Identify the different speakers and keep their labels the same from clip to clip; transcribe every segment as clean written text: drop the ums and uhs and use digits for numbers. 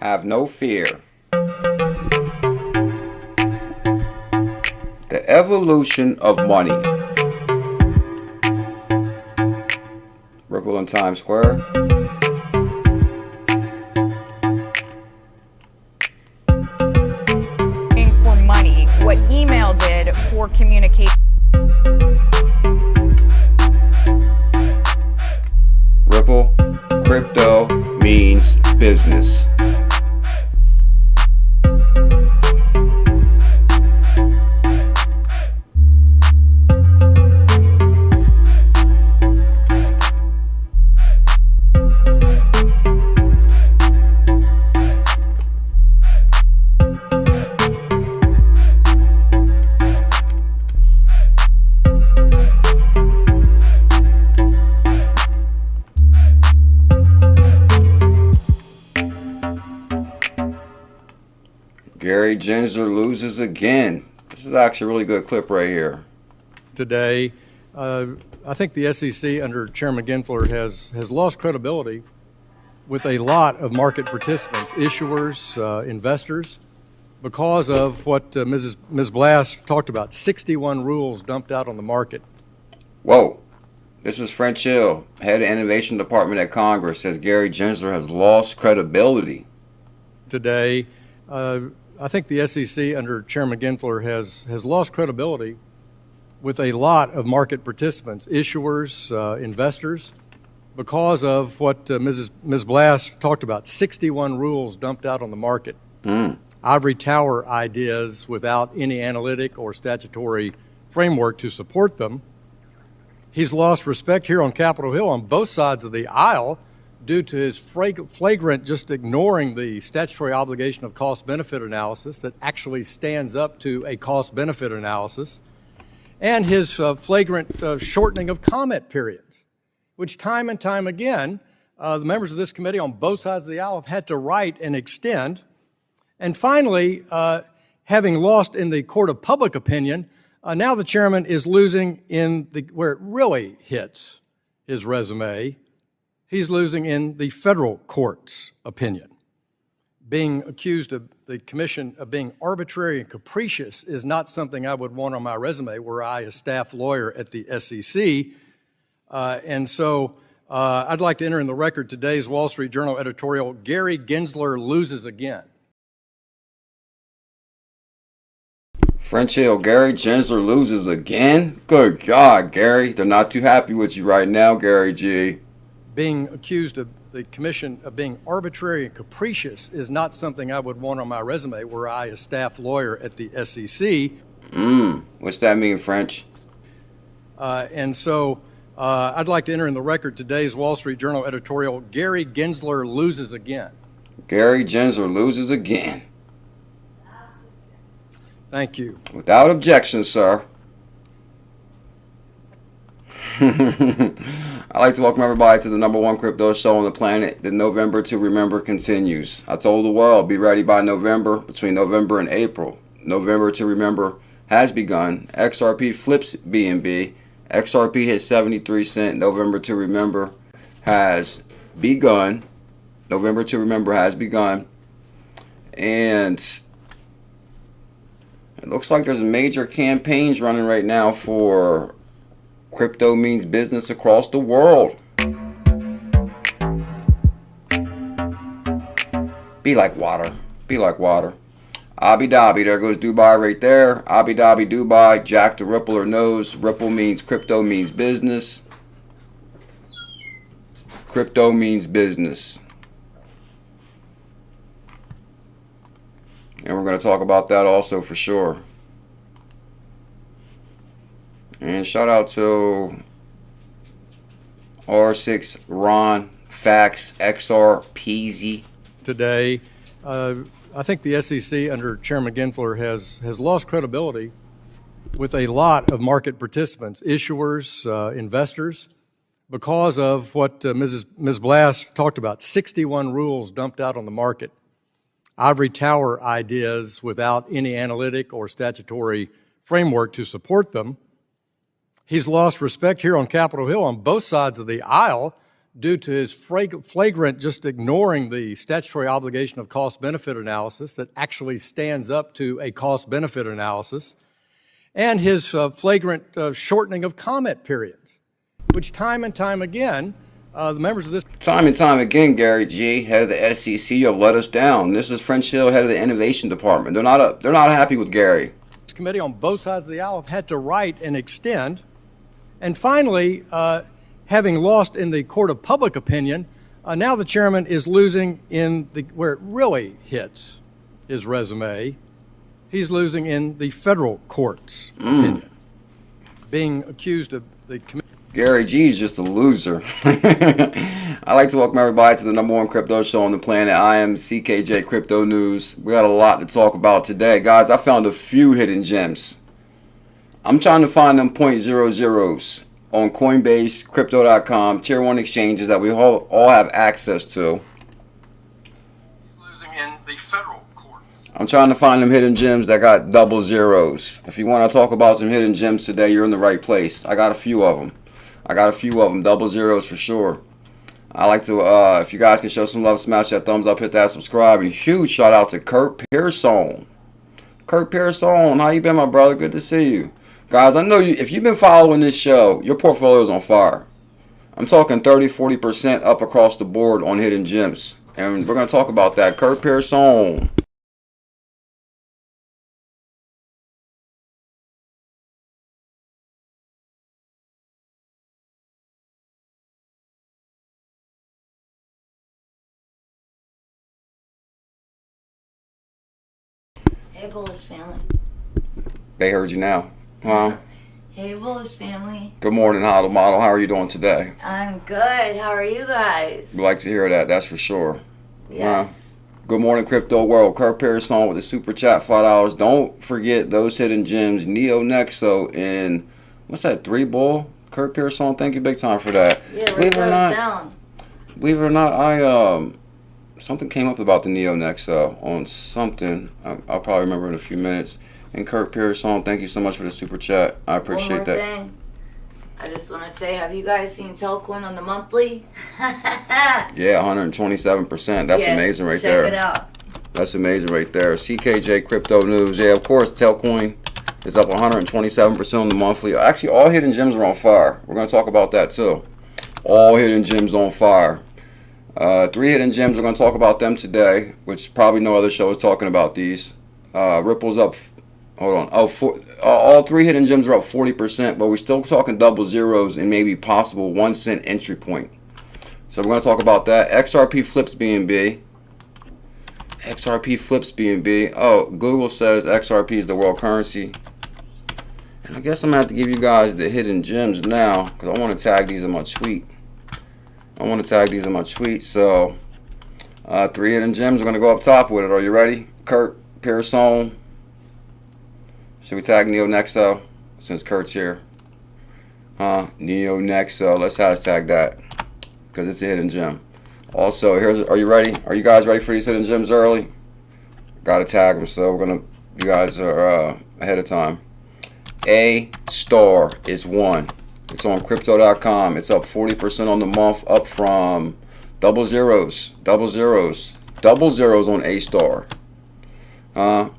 Speaker 1: Have no fear. The evolution of money. Ripple in Times Square.
Speaker 2: For money, what email did for communication.
Speaker 1: Ripple, crypto means business. Gary Gensler loses again. This is actually a really good clip right here.
Speaker 3: Today, I think the SEC under Chairman Gensler has lost credibility with a lot of market participants, issuers, investors, because of what Ms. Blass talked about, 61 rules dumped out on the market.
Speaker 1: Whoa. This is French Hill, head of innovation department at Congress, says Gary Gensler has lost credibility.
Speaker 3: Today, I think the SEC under Chairman Gensler has lost credibility with a lot of market participants, issuers, investors, because of what Ms. Blass talked about, 61 rules dumped out on the market. Ivory tower ideas without any analytic or statutory framework to support them. He's lost respect here on Capitol Hill on both sides of the aisle due to his flagrant just ignoring the statutory obligation of cost-benefit analysis that actually stands up to a cost-benefit analysis, and his flagrant shortening of comment periods, which time and time again, the members of this committee on both sides of the aisle have had to write and extend. And finally, having lost in the court of public opinion, now the chairman is losing in where it really hits his resume. He's losing in the federal court's opinion. Being accused of the commission of being arbitrary and capricious is not something I would want on my resume were I a staff lawyer at the SEC. And so I'd like to enter in the record today's Wall Street Journal editorial, Gary Gensler loses again.
Speaker 1: French Hill, Gary Gensler loses again? Good God, Gary. They're not too happy with you right now, Gary G.
Speaker 3: Being accused of the commission of being arbitrary and capricious is not something I would want on my resume were I a staff lawyer at the SEC.
Speaker 1: What's that mean, French?
Speaker 3: And so I'd like to enter in the record today's Wall Street Journal editorial, Gary Gensler loses again. Gary Gensler loses again. Thank you.
Speaker 1: Without objection, sir. I'd like to welcome everybody to the #1 crypto show on the planet. The November to Remember continues. I told the world, be ready by November, between November and April. November to Remember has begun. XRP flips BNB. XRP hit 73 cents. November to Remember has begun. November to Remember has begun. And it looks like there's major campaigns running right now for crypto means business across the world. Be like water. Be like water. Abu Dhabi, there goes Dubai right there. Abu Dhabi, Dubai, Jack the Rippler knows. Ripple means crypto means business. Crypto means business. And we're going to talk about that also for sure. And shout out to R6 Ron, Fax, XRPZ.
Speaker 3: Today, I think the SEC under Chairman Gensler has lost credibility with a lot of market participants, issuers, investors, because of what Ms. Blass talked about, 61 rules dumped out on the market. Ivory tower ideas without any analytic or statutory framework to support them. He's lost respect here on Capitol Hill on both sides of the aisle due to his flagrant just ignoring the statutory obligation of cost-benefit analysis that actually stands up to a cost-benefit analysis, and his flagrant shortening of comment periods, which time and time again, the members of this
Speaker 1: Time and time again, Gary G, head of the SEC, you have let us down. This is French Hill, head of the Innovation Department. They're not happy with Gary.
Speaker 3: committee on both sides of the aisle have had to write and extend. And finally, having lost in the court of public opinion, now the chairman is losing in where it really hits his resume. He's losing in the federal court's opinion, being accused of the committee.
Speaker 1: Gary G is just a loser. I'd like to welcome everybody to the #1 crypto show on the planet. I am CKJ Crypto News. We got a lot to talk about today. Guys, I found a few hidden gems. I'm trying to find them .00s on Coinbase, Crypto.com, Tier 1 exchanges that we all have access to.
Speaker 3: He's losing in the federal court.
Speaker 1: I'm trying to find them hidden gems that got .00s. If you want to talk about some hidden gems today, you're in the right place. I got a few of them. .00s for sure. I like to, if you guys can show some love, smash that thumbs up, hit that subscribe, and huge shout out to 𝕝𝕚𝕟𝕉𝕚. 𝕝𝕚𝕟𝕉𝕚, how you been, my brother? Good to see you. Guys, I know you, if you've been following this show, your portfolio is on fire. I'm talking 30-40% up across the board on hidden gems. And we're going to talk about that. 𝕝𝕚𝕟𝕉𝕚.
Speaker 4: Hey, Bullish family.
Speaker 1: They heard you now. Huh?
Speaker 4: Hey, Bullish family.
Speaker 1: Good morning, Hodl Model. How are you doing today?
Speaker 4: I'm good. How are you guys?
Speaker 1: We like to hear that, that's for sure.
Speaker 4: Yes.
Speaker 1: Good morning, crypto world. 𝕝𝕚𝕟𝕉𝕚 with the super chat, $5. Don't forget those hidden gems, 𝕝𝕚𝕟𝕚𝕚 and what's that? 3 bull. 𝕝𝕚𝕟𝕚𝕚. Thank you big time for that.
Speaker 4: Yeah, write those down.
Speaker 1: Believe it or not, I something came up about the 𝕝𝕚𝕟𝕚𝕚 on something. I'll probably remember in a few minutes. And 𝕝𝕚𝕟𝕚𝕚, thank you so much for the super chat. I appreciate that.
Speaker 4: One more thing. I just want to say, have you guys seen 𝕤𝕠𝕇 on the monthly?
Speaker 1: Yeah, 127%. That's amazing right there.
Speaker 4: Check it out.
Speaker 1: That's amazing right there. CKJ Crypto News. Yeah, of course, 𝕤𝕠𝕇 is up 127% on the monthly. Actually, all hidden gems are on fire. We're going to talk about that too. All hidden gems on fire. 3 hidden gems, we're going to talk about them today, which probably no other show is talking about these. Ripple's up, hold on, all 3 hidden gems are up 40%, but we're still talking .00s and maybe possible 1 cent entry point. So we're going to talk about that. XRP flips BNB. XRP flips BNB. Oh, Google says XRP is the world currency. And I guess I'm going to have to give you guys the hidden gems now, because I want to tag these in my tweet. So 3 hidden gems. We're going to go up top with it. Are you ready? 𝕝𝕚𝕟𝕚𝕚. Should we tag 𝕝𝕚𝕟𝕚𝕚 since Kurt's here? 𝕝𝕚𝕟𝕚𝕚. Let's hashtag that because it's a hidden gem. Also, are you ready? Are you guys ready for these hidden gems early? Got to tag them, so you guys are ahead of time. A star is 1. It's on Crypto.com. It's up 40% on the month, up from .00s on A star. We're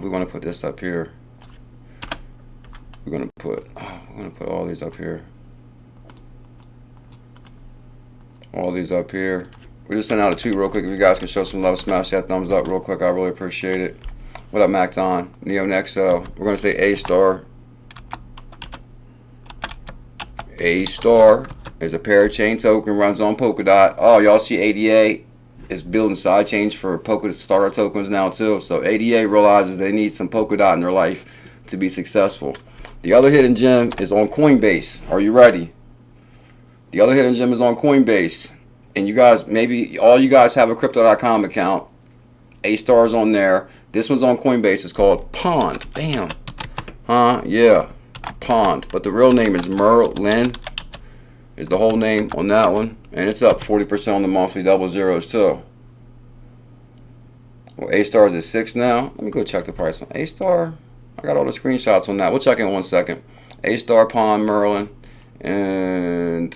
Speaker 1: gonna put this up here. We're gonna put all these up here. We're just sending out a tweet real quick. If you guys can show some love, smash that thumbs up real quick. I really appreciate it. What up, Macton? 𝕝𝕚𝕟𝕚𝕚. We're gonna say A star. A star is a parachain token, runs on Polkadot. Oh, y'all see ADA is building side chains for Polkadot starter tokens now too. So ADA realizes they need some Polkadot in their life to be successful. The other hidden gem is on Coinbase. Are you ready? The other hidden gem is on Coinbase. And you guys, maybe all you guys have a Crypto.com account. A star's on there. This one's on Coinbase. It's called Pond. Bam. Yeah. Pond, but the real name is Merlin, is the whole name on that one, and it's up 40% on the monthly .00s too. Well, A star is at 6 now. Let me go check the price on A star. I got all the screenshots on that. We'll check in 1 second. A star, Pond, Merlin, and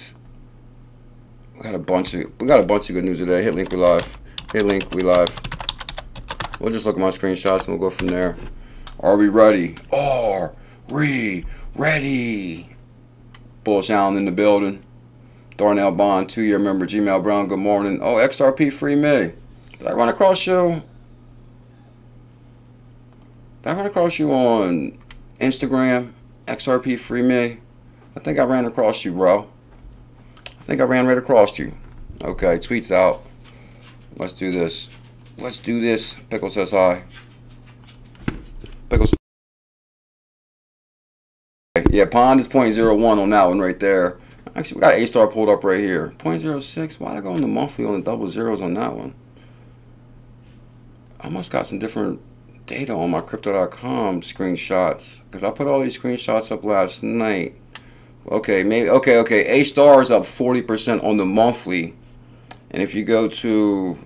Speaker 1: We got a bunch of good news today. Hit link, we live. Hit link, we live. We'll just look at my screenshots and we'll go from there. Are we ready? Are we ready? 𝕝𝕚𝕟 in the building. Darnell Bond, 2-year member, Gmail Brown, good morning. Oh, XRP free me. Did I run across you? Did I run across you on Instagram? XRP free me? I think I ran across you, bro. I think I ran right across you. Okay, tweets out. Let's do this. Let's do this. Pickle says hi. Pickle says yeah, pond is 0.01 on that one right there. Actually, we got A-star pulled up right here. 0.06. Why'd I go on the monthly on the double zeros on that one? I must got some different data on my crypto.com screenshots because I put all these screenshots up last night. Okay, maybe okay. A-star is up 40% on the monthly, and if you go to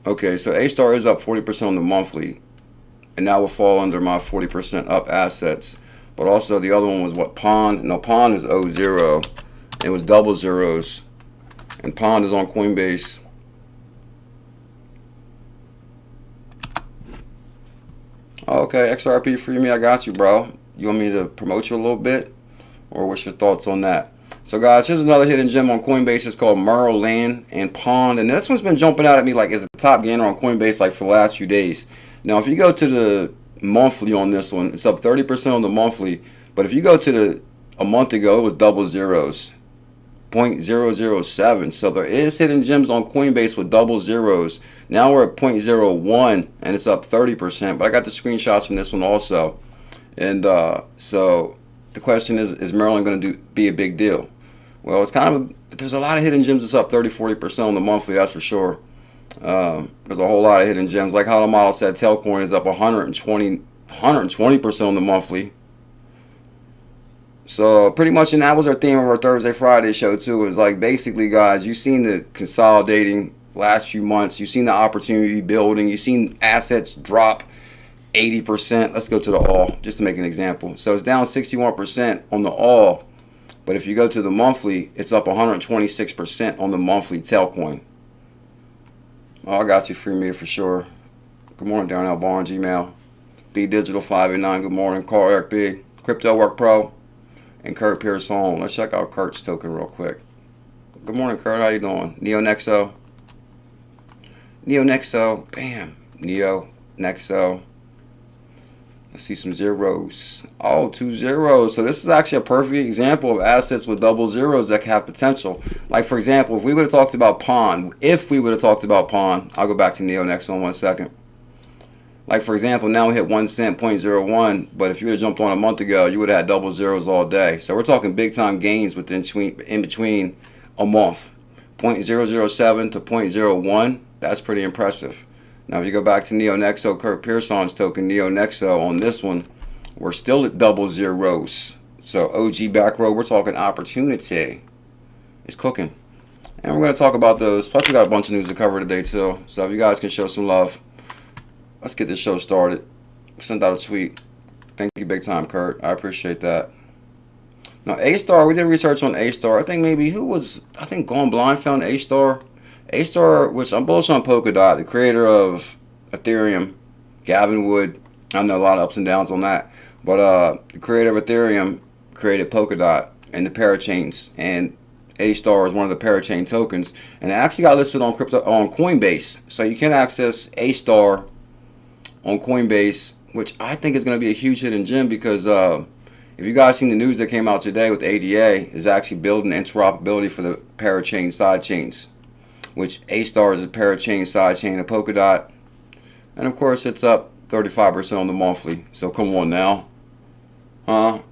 Speaker 1: okay, so A-star is up 40% on the monthly, and that will fall under my 40% up assets. But also the other one was what, pond? No, pond is 0. It was double zeros, and pond is on Coinbase. Okay, XRP free me, I got you, bro. You want me to promote you a little bit? Or what's your thoughts on that? So guys, here's another hidden gem on Coinbase. It's called Marlin and Pond. And this one's been jumping out at me like it's the top gainer on Coinbase like for the last few days. Now, if you go to the monthly on this one, it's up 30% on the monthly. But if you go to a month ago, it was double zeros. 0.007. So there is hidden gems on Coinbase with double zeros. Now we're at 0.01 and it's up 30%. But I got the screenshots from this one also. And so the question is Maryland going to be a big deal? Well, it's kind of there's a lot of hidden gems that's up 30-40% on the monthly, that's for sure. There's a whole lot of hidden gems. Like how the model said, Tailcoin is up 120% on the monthly. So pretty much, and that was our theme of our Thursday, Friday show too. Is like basically, guys, you've seen the consolidating last few months. You've seen the opportunity building. You've seen assets drop 80%. Let's go to the all just to make an example. So it's down 61% on the all, but if you go to the monthly, it's up 126% on the monthly Tailcoin. Oh, I got you, free meter for sure. Good morning, Darnell Barnes, Gmail. 𝕝𝕚𝕟𝕤𝕤589. Good morning, Carl Eric B. Crypto Work Pro. And Kurt Pearson. Let's check out Kurt's token real quick. Good morning, Kurt. How you doing? 𝕝𝕚𝕟𝕤𝕤. 𝕝𝕚𝕟𝕤𝕤. Bam. 𝕝𝕚𝕟𝕤𝕤. Let's see some zeros. Oh, 2 zeros. So this is actually a perfect example of assets with double zeros that have potential. Like, for example, if we would have talked about Pond, I'll go back to 𝕝𝕚𝕟𝕤𝕤 in 1 second. Like, for example, now we hit 1 cent, 0.01, but if you would have jumped on a month ago, you would have had double zeros all day. So we're talking big time gains in between a month. 0.007 to 0.01, that's pretty impressive. Now, if you go back to 𝕝𝕚𝕟𝕤𝕤, Kurt Pearson's token, 𝕝𝕚𝕟𝕤𝕤, on this one, we're still at double zeros. So OG back row, we're talking opportunity. It's cooking. And we're going to talk about those. Plus, we got a bunch of news to cover today, too. So if you guys can show some love, let's get this show started. Sent out a tweet. Thank you big time, Kurt. I appreciate that. Now, A-Star, we did research on A-Star. I think maybe Gone Blind found A-Star. A-Star, which I'm bullish on Polkadot, the creator of Ethereum, Gavin Wood. I know a lot of ups and downs on that. But the creator of Ethereum created Polkadot and the parachains. And A-Star is one of the parachain tokens. And it actually got listed on Coinbase. So you can access A-Star on Coinbase, which I think is going to be a huge hidden gem because if you guys seen the news that came out today with ADA is actually building interoperability for the parachain sidechains, which A-Star is a parachain sidechain of Polkadot, and of course it's up 35% on the monthly. So come on now,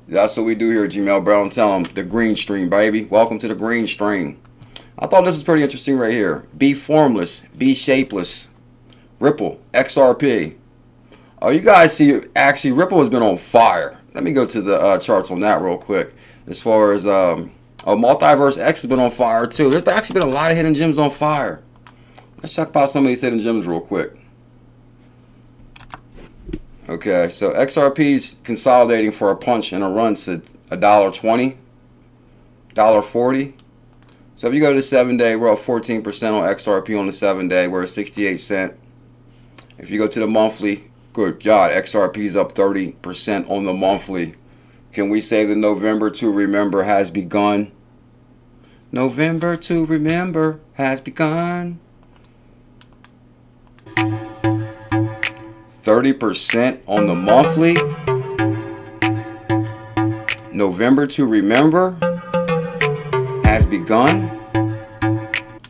Speaker 1: that's what we do here at Gmail Brown. Tell them the green stream, baby. Welcome to the green stream. I thought this was pretty interesting right here. Be formless, be shapeless. Ripple, XRP. Oh, you guys see, actually, Ripple has been on fire. Let me go to the charts on that real quick. As far as, Multiverse X has been on fire, too. There's actually been a lot of hidden gems on fire. Let's check out some of these hidden gems real quick. Okay, so XRP's consolidating for a punch and a run to $1.20, $1.40. So if you go to the 7-day, we're up 14% on XRP on the 7-day. We're at 68 cents. If you go to the monthly, good God, XRP is up 30% on the monthly. Can we say the November to remember has begun? November to remember has begun. 30% on the monthly. November to remember has begun.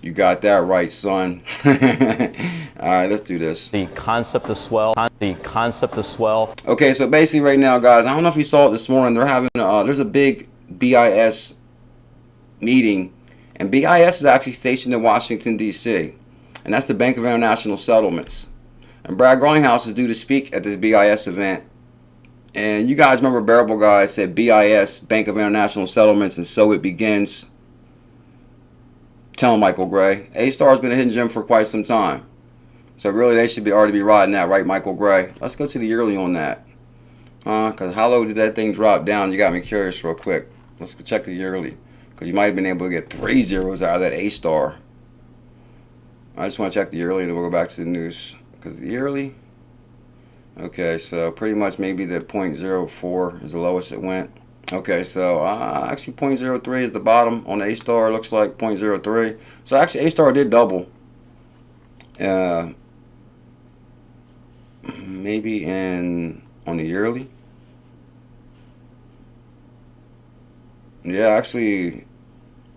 Speaker 1: You got that right, son. All right, let's do this.
Speaker 5: The concept of swell. The concept of swell.
Speaker 1: Okay, so basically right now, guys, I don't know if you saw it this morning. They're having there's a big BIS meeting, and BIS is actually stationed in Washington, D.C., and that's the Bank of International Settlements. And Brad Garlinghouse is due to speak at this BIS event. And you guys remember Bearable Guy said BIS, Bank of International Settlements, and so it begins. Tell him, Michael Gray. A-Star's been a hidden gem for quite some time. So really they should already be riding that, right, Michael Gray? Let's go to the yearly on that. Because how low did that thing drop down? You got me curious real quick. Let's go check the yearly. Because you might have been able to get 3 zeros out of that A-Star. I just want to check the yearly and then we'll go back to the news. Because the yearly, okay, so pretty much maybe the 0.04 is the lowest it went. Okay, so actually 0.03 is the bottom on the A-Star. Looks like 0.03. So actually A-Star did double. Maybe on the yearly. Yeah, actually,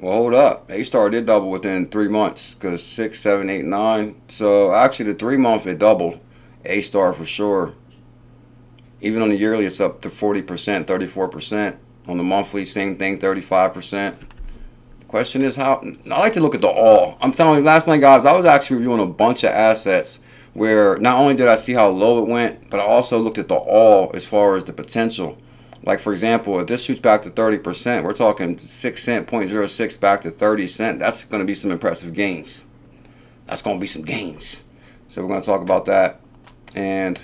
Speaker 1: well, hold up. A-Star did double within 3 months because 6, 7, 8, 9. So actually, the 3 month it doubled. A-Star for sure. Even on the yearly, it's up to 40%, 34%. On the monthly, same thing, 35%. The question is how. I like to look at the all. I'm telling you, last night, guys, I was actually reviewing a bunch of assets where not only did I see how low it went, but I also looked at the all as far as the potential. Like, for example, if this shoots back to 30%, we're talking 6 cent, 0.06 back to 30 cent. That's going to be some impressive gains. That's going to be some gains. So we're going to talk about that. And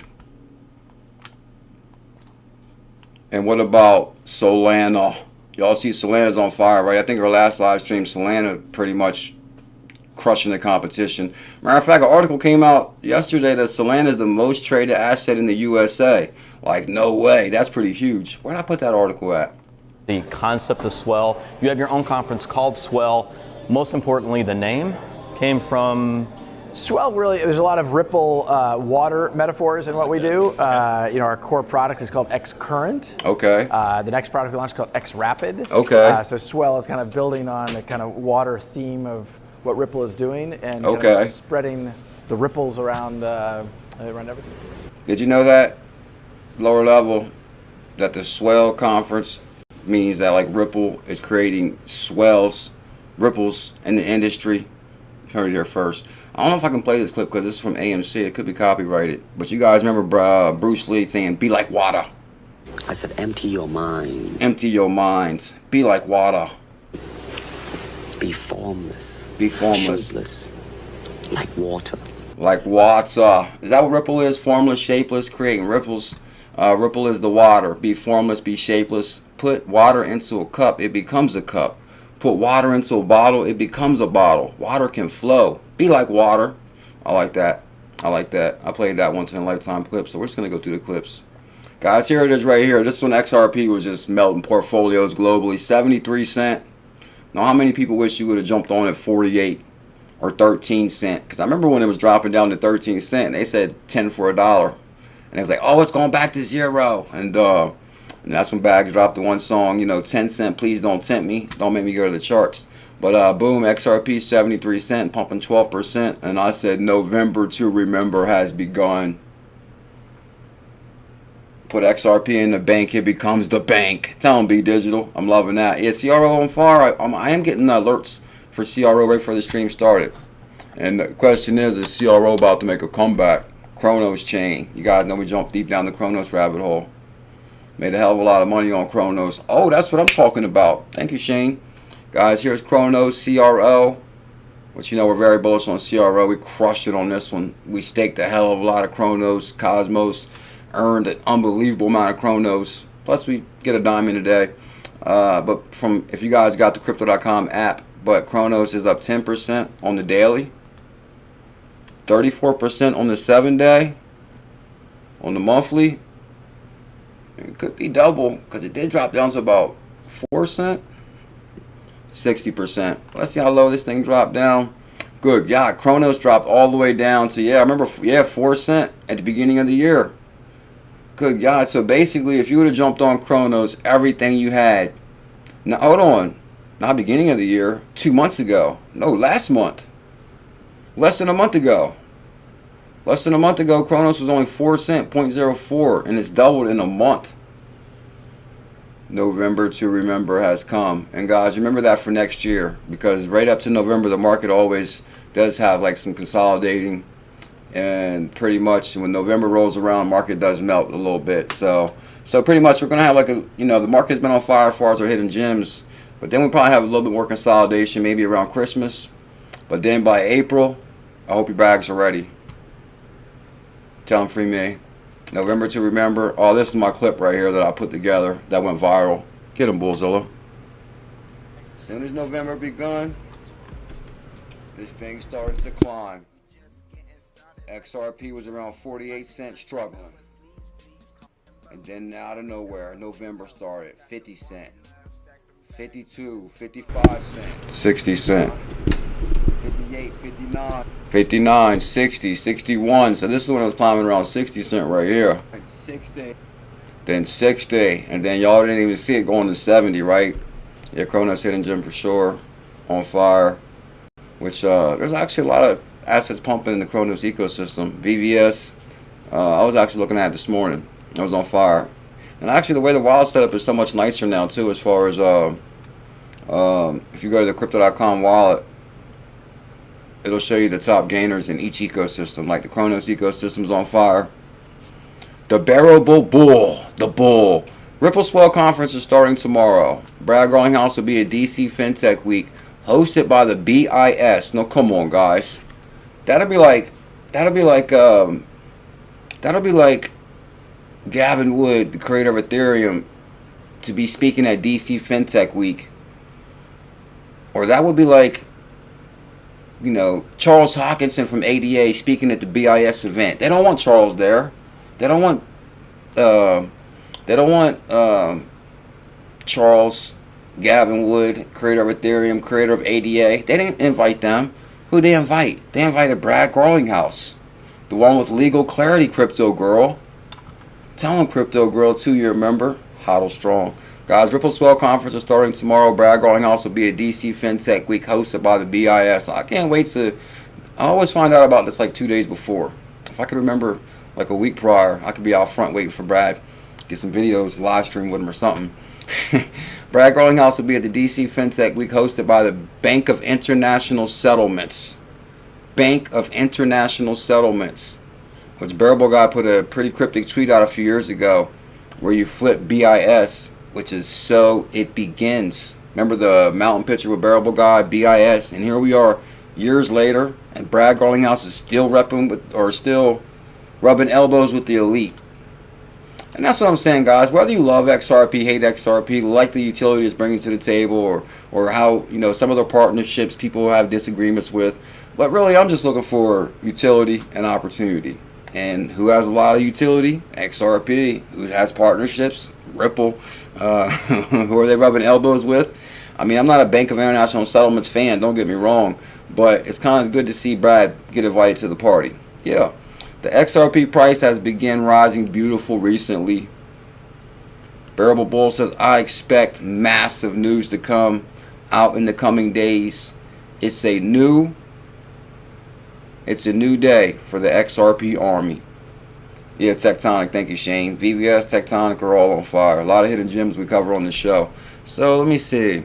Speaker 1: what about Solana? Y'all see Solana's on fire, right? I think our last live stream, Solana pretty much crushing the competition. Matter of fact, an article came out yesterday that Solana is the most traded asset in the USA. Like, no way. That's pretty huge. Where'd I put that article at?
Speaker 5: The concept of swell. You have your own conference called Swell. Most importantly, the name came from...
Speaker 6: Swell, really, there's a lot of Ripple water metaphors in what we do. Our core product is called XCurrent.
Speaker 1: Okay.
Speaker 6: The next product we launched is called XRapid.
Speaker 1: Okay.
Speaker 6: So Swell is kind of building on the kind of water theme of what Ripple is doing and
Speaker 1: Okay.
Speaker 6: kind of spreading the ripples around everything.
Speaker 1: Did you know that, lower level, that the Swell conference means that like Ripple is creating ripples in the industry? Heard it here first. I don't know if I can play this clip because this is from AMC. It could be copyrighted. But you guys remember Bruce Lee saying, be like water.
Speaker 7: I said, empty your mind.
Speaker 1: Empty your minds. Be like water.
Speaker 7: Be formless.
Speaker 1: Be formless.
Speaker 7: Shapeless. Like water.
Speaker 1: Like water. Is that what Ripple is? Formless, shapeless, creating ripples. Ripple is the water. Be formless, be shapeless. Put water into a cup, it becomes a cup. Put water into a bottle, it becomes a bottle. Water can flow. Be like water. I like that. I like that. I played that once in a lifetime clip, so we're just going to go through the clips. Guys, here it is right here. This one, XRP, was just melting portfolios globally. 73 cent. Now, how many people wish you would have jumped on at 48 or 13 cent? Because I remember when it was dropping down to 13 cent, they said 10 for $1. And it was like, oh, it's going back to 0. And that's when Bags dropped the one song, 10 cent, please don't tempt me. Don't make me go to the charts. But boom, XRP 73 cent, pumping 12%. And I said, November to remember has begun. Put XRP in the bank, it becomes the bank. Tell them BuLLZiLla. I'm loving that. Yeah, CRO on fire. I am getting alerts for CRO right before the stream started. And the question is CRO about to make a comeback? Chronos chain. You guys know we jumped deep down the Chronos rabbit hole. Made a hell of a lot of money on Chronos. Oh, that's what I'm talking about. Thank you, Shane. Guys, here's Chronos, CRO. Which, we're very bullish on CRO. We crushed it on this one. We staked a hell of a lot of Chronos. Cosmos earned an unbelievable amount of Chronos. Plus, we get a dime in a day. But if you guys got the Crypto.com app, but Chronos is up 10% on the daily, 34% on the 7-day, on the monthly. It could be double because it did drop down to about 4 cents. 60%. Let's see how low this thing dropped down. Good God, Chronos dropped all the way down to, I remember, 4 cents at the beginning of the year. Good God. So basically, if you would have jumped on Chronos, everything you had. Now, hold on. Not beginning of the year, 2 months ago. No, last month. Less than a month ago. Less than a month ago, Chronos was only 4 cents, 0.04, and it's doubled in a month. November to remember has come. And guys, remember that for next year, because right up to November, the market always does have like some consolidating, and pretty much when November rolls around, market does melt a little bit. So pretty much we're gonna have like a, the market's been on fire as far as our hidden gems, but then we probably have a little bit more consolidation maybe around Christmas. But then by April, I hope your bags are ready. Tell them free me. November to remember. Oh, this is my clip right here that I put together that went viral. Get them, BuLLZiLLa. As soon as November begun, this thing started to climb. XRP was around 48 cents struggling. And then out of nowhere, November started. 50 cents. 52, 55 cents. 60 cents. 58, 59. 59, 60, 61. So this is when it was climbing around 60 cents right here. 60. Then 60. And then y'all didn't even see it going to 70, right? Yeah, Chronos hidden gem for sure. On fire. Which there's actually a lot of assets pumping in the Chronos ecosystem. VVS. I was actually looking at it this morning. It was on fire. And actually the way the wallet setup is so much nicer now too, as far as if you go to the crypto.com wallet, it'll show you the top gainers in each ecosystem. Like the Chronos ecosystem is on fire. The bearable bull, the bull. Ripple Swell Conference is starting tomorrow. Brad Garlinghouse will be at DC Fintech Week, hosted by the BIS. No, come on, guys. That'll be like Gavin Wood, the creator of Ethereum, to be speaking at DC Fintech Week. Or that would be like, Charles Hockinson from ADA speaking at the BIS event. They don't want Charles there. They don't want Charles, Gavin Wood, creator of Ethereum, creator of ADA. They didn't invite them. Who they invite? They invited Brad Garlinghouse, the one with legal clarity, Crypto Girl. Tell him, Crypto Girl, too, you remember? Hodl strong. Guys, Ripple Swell Conference is starting tomorrow. Brad Garlinghouse will be at DC Fintech Week, hosted by the BIS. I can't wait to... I always find out about this like 2 days before. If I could remember like a week prior, I could be out front waiting for Brad. Get some videos, live stream with him or something. Brad Garlinghouse will be at the DC Fintech Week, hosted by the Bank of International Settlements. Bank of International Settlements. Which Bearable Guy put a pretty cryptic tweet out a few years ago, where you flip BIS, which is so it begins. Remember the mountain picture with Bearable Guy, BIS, and here we are years later, and Brad Garlinghouse is still still rubbing elbows with the elite. And that's what I'm saying, guys. Whether you love XRP, hate XRP, like the utility it's bringing to the table, or how some of the partnerships people have disagreements with, but really I'm just looking for utility and opportunity. And who has a lot of utility? XRP. Who has partnerships? Ripple. Who are they rubbing elbows with? I mean, I'm not a Bank of International Settlements fan, don't get me wrong, but it's kind of good to see Brad get invited to the party. Yeah. The XRP price has begun rising beautiful recently. Bearable Bull says, I expect massive news to come out in the coming days. It's a new day for the XRP army. Yeah, Tectonic, thank you, Shane. VVS, Tectonic are all on fire. A lot of hidden gems we cover on the show. So let me see.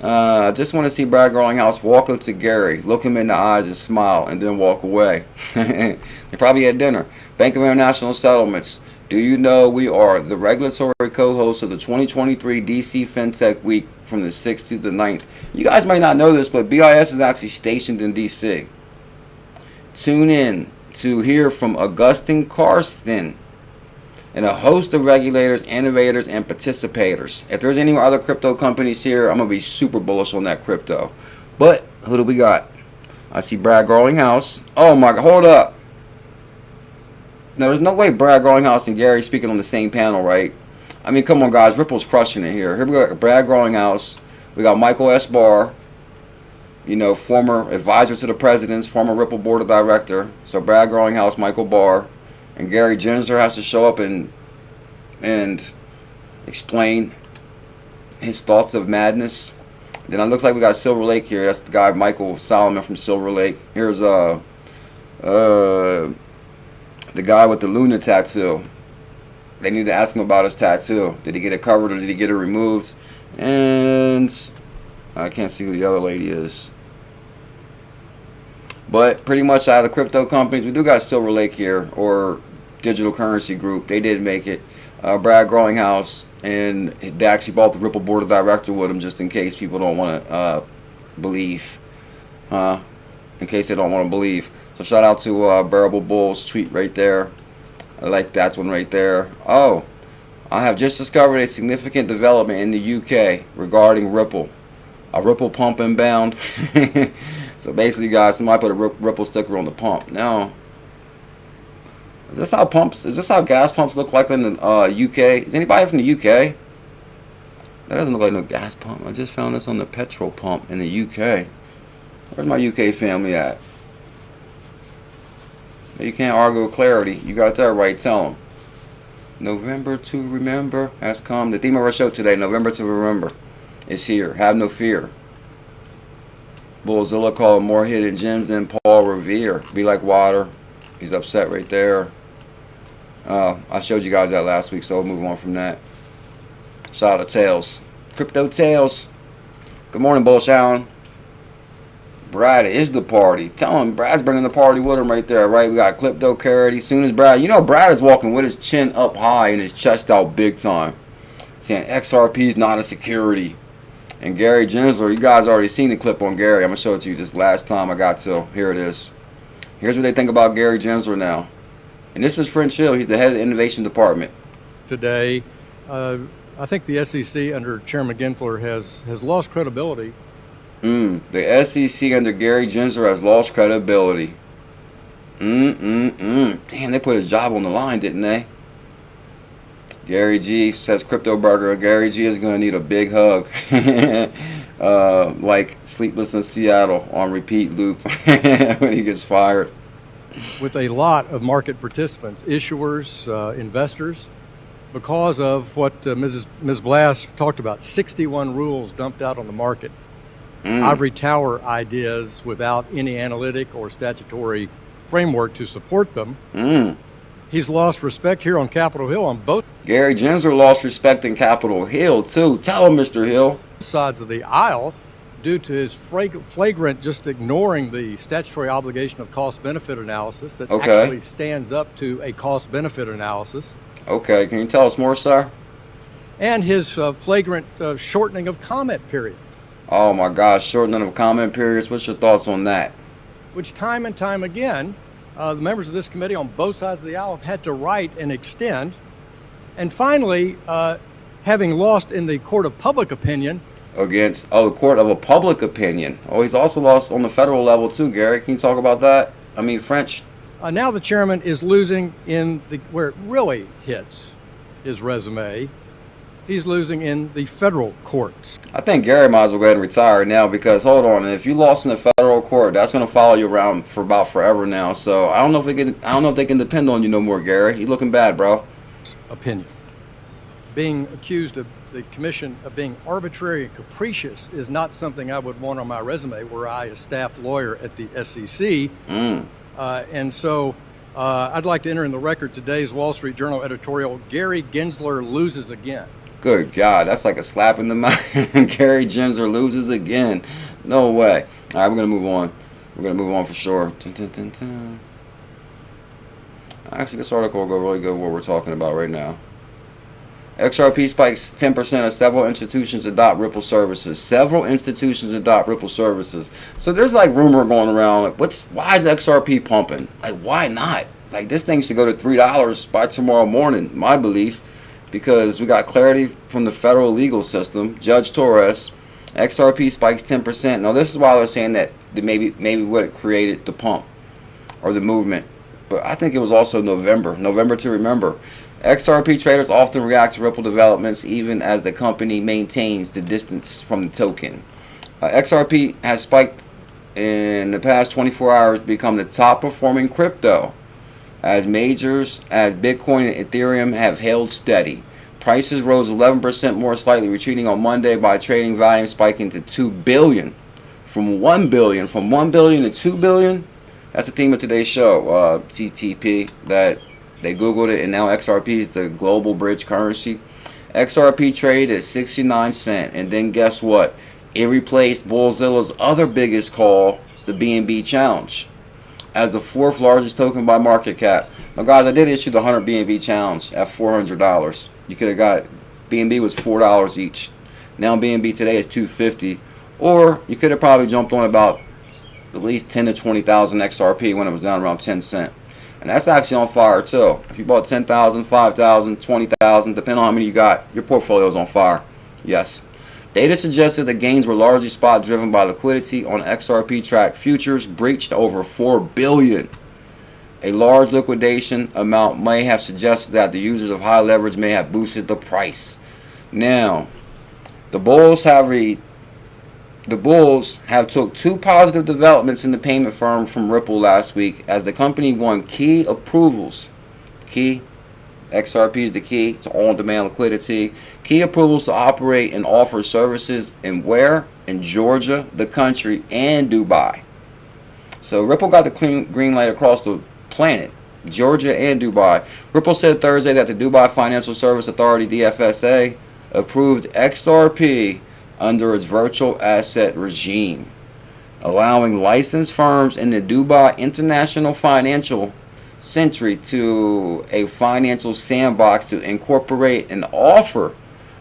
Speaker 1: I just want to see Brad Garlinghouse walk up to Gary, look him in the eyes and smile, and then walk away. They probably had dinner. Bank of International Settlements. Do you know we are the regulatory co-host of the 2023 DC Fintech Week from the 6th to the 9th? You guys might not know this, but BIS is actually stationed in DC. Tune in to hear from Augustine Karsten and a host of regulators, innovators, and participators. If there's any other crypto companies here, I'm going to be super bullish on that crypto. But who do we got? I see Brad Garlinghouse. Oh my God, hold up. Now there's no way Brad Garlinghouse and Gary speaking on the same panel, right? I mean, come on guys, Ripple's crushing it here. Here we got Brad Garlinghouse. We got Michael S. Barr, you know, former advisor to the president's, former Ripple board of director. So Brad Garlinghouse, Michael Barr, and Gary Gensler has to show up and explain his thoughts of madness. Then it looks like we got Silver Lake here. That's the guy Michael Solomon from Silver Lake. Here's the guy with the Luna tattoo. They need to ask him about his tattoo. Did he get it covered or did he get it removed? And I can't see who the other lady is. But pretty much out of the crypto companies, we do got Silver Lake here, or Digital Currency Group. They did make it. Brad Garlinghouse, and they actually bought the Ripple board of director with him just in case people don't want to believe. In case they don't want to believe. So shout out to Bearable Bull's tweet right there. I like that one right there. Oh, I have just discovered a significant development in the UK regarding Ripple. A Ripple pump inbound. So basically, guys, somebody put a Ripple sticker on the pump. Now, is this how gas pumps look like in the UK? Is anybody from the UK? That doesn't look like no gas pump. I just found this on the petrol pump in the UK. Where's my UK family at? You can't argue with clarity. You got that right. Tell them. November to remember has come. The theme of our show today, November to remember, is here. Have no fear. BuLLZiLLa called more hidden gems than Paul Revere. Be like water. He's upset right there. I showed you guys that last week, so we'll move on from that. Shout out to Tails. Crypto Tails. Good morning, Bullshine. Brad is the party. Tell him Brad's bringing the party with him right there, right? We got 𝕝𝕚𝕟𝕤𝕤. Soon as Brad, you know, Brad is walking with his chin up high and his chest out big time, saying XRP is not a security. And Gary Gensler, you guys already seen the clip on Gary. I'm gonna show it to you just last time I got to. Here it is. Here's what they think about Gary Gensler now. And this is French Hill. He's the head of the innovation department.
Speaker 3: Today, I think the SEC under Chairman Gensler has lost credibility.
Speaker 1: The SEC under Gary Gensler has lost credibility. Damn, they put his job on the line, didn't they? Gary G says Crypto Burger. Gary G is going to need a big hug. Like Sleepless in Seattle on repeat loop when he gets fired.
Speaker 3: With a lot of market participants, issuers, investors, because of what Ms. Blass talked about, 61 rules dumped out on the market. Ivory Tower ideas without any analytic or statutory framework to support them. He's lost respect here on Capitol Hill on both
Speaker 1: Gary Gensler lost respect in Capitol Hill, too. Tell him, Mr. Hill.
Speaker 3: sides of the aisle due to his flagrant just ignoring the statutory obligation of cost-benefit analysis that actually stands up to a cost-benefit analysis.
Speaker 1: Okay, can you tell us more, sir?
Speaker 3: And his flagrant shortening of comment periods.
Speaker 1: Oh my gosh, shortening of comment periods. What's your thoughts on that?
Speaker 3: Which time and time again, the members of this committee on both sides of the aisle have had to write and extend. And finally, having lost in the court of public opinion.
Speaker 1: Against, the court of a public opinion. Oh, he's also lost on the federal level too, Gary. Can you talk about that? I mean, French.
Speaker 3: Now the chairman is losing in the where it really hits his resume. He's losing in the federal courts.
Speaker 1: I think Gary might as well go ahead and retire now because, hold on, if you lost in the federal court, that's going to follow you around for about forever now. So I don't know if they can depend on you no more, Gary. You looking bad, bro.
Speaker 3: Opinion. Being accused of the commission of being arbitrary and capricious is not something I would want on my resume were I a staff lawyer at the SEC. And so I'd like to enter in the record today's Wall Street Journal editorial, Gary Gensler loses again. Good
Speaker 1: God, that's like a slap in the mouth. Gary Gensler loses again. No way. All right, we're going to move on. We're going to move on for sure. Actually, this article will go really good with what we're talking about right now. XRP spikes 10% as several institutions adopt Ripple services. Several institutions adopt Ripple services. So there's like rumor going around. Like, why is XRP pumping? Like, why not? Like, this thing should go to $3 by tomorrow morning, my belief. Because we got clarity from the federal legal system. Judge Torres XRP spikes 10%. Now this is why they're saying that maybe what it created the pump or the movement. But I think it was also November to remember. XRP traders often react to Ripple developments even as the company maintains the distance from the token. XRP has spiked in the past 24 hours to become the top performing crypto as majors as Bitcoin and Ethereum have held steady. Prices rose 11% more slightly, retreating on Monday by trading volume spiking to 2 billion from 1 billion. From 1 billion to 2 billion? That's the theme of today's show, CTP, that they Googled it, and now XRP is the global bridge currency. XRP trade at 69 cents, and then guess what? It replaced BuLLZiLla's other biggest call, the BNB Challenge, as the 4th largest token by market cap. Now guys, I did issue the 100 BNB Challenge at $400. You could have got, BNB was $4 each. Now BNB today is $250. Or you could have probably jumped on about at least 10 to 20,000 XRP when it was down around 10 cents. And that's actually on fire too. If you bought 10,000, 5,000, 20,000, depending on how many you got, your portfolio is on fire. Yes. Data suggested the gains were largely spot driven by liquidity on XRP track futures breached over 4 billion. A large liquidation amount may have suggested that the users of high leverage may have boosted the price. Now, the bulls have took 2 positive developments in the payment firm from Ripple last week as the company won key approvals. Key, XRP is the key to on-demand liquidity. Key approvals to operate and offer services in where? In Georgia, the country, and Dubai. So Ripple got the green light across the planet, Georgia and Dubai. Ripple said Thursday that the Dubai Financial Service Authority, DFSA, approved XRP under its virtual asset regime, allowing licensed firms in the Dubai International Financial Century to a financial sandbox to incorporate an offer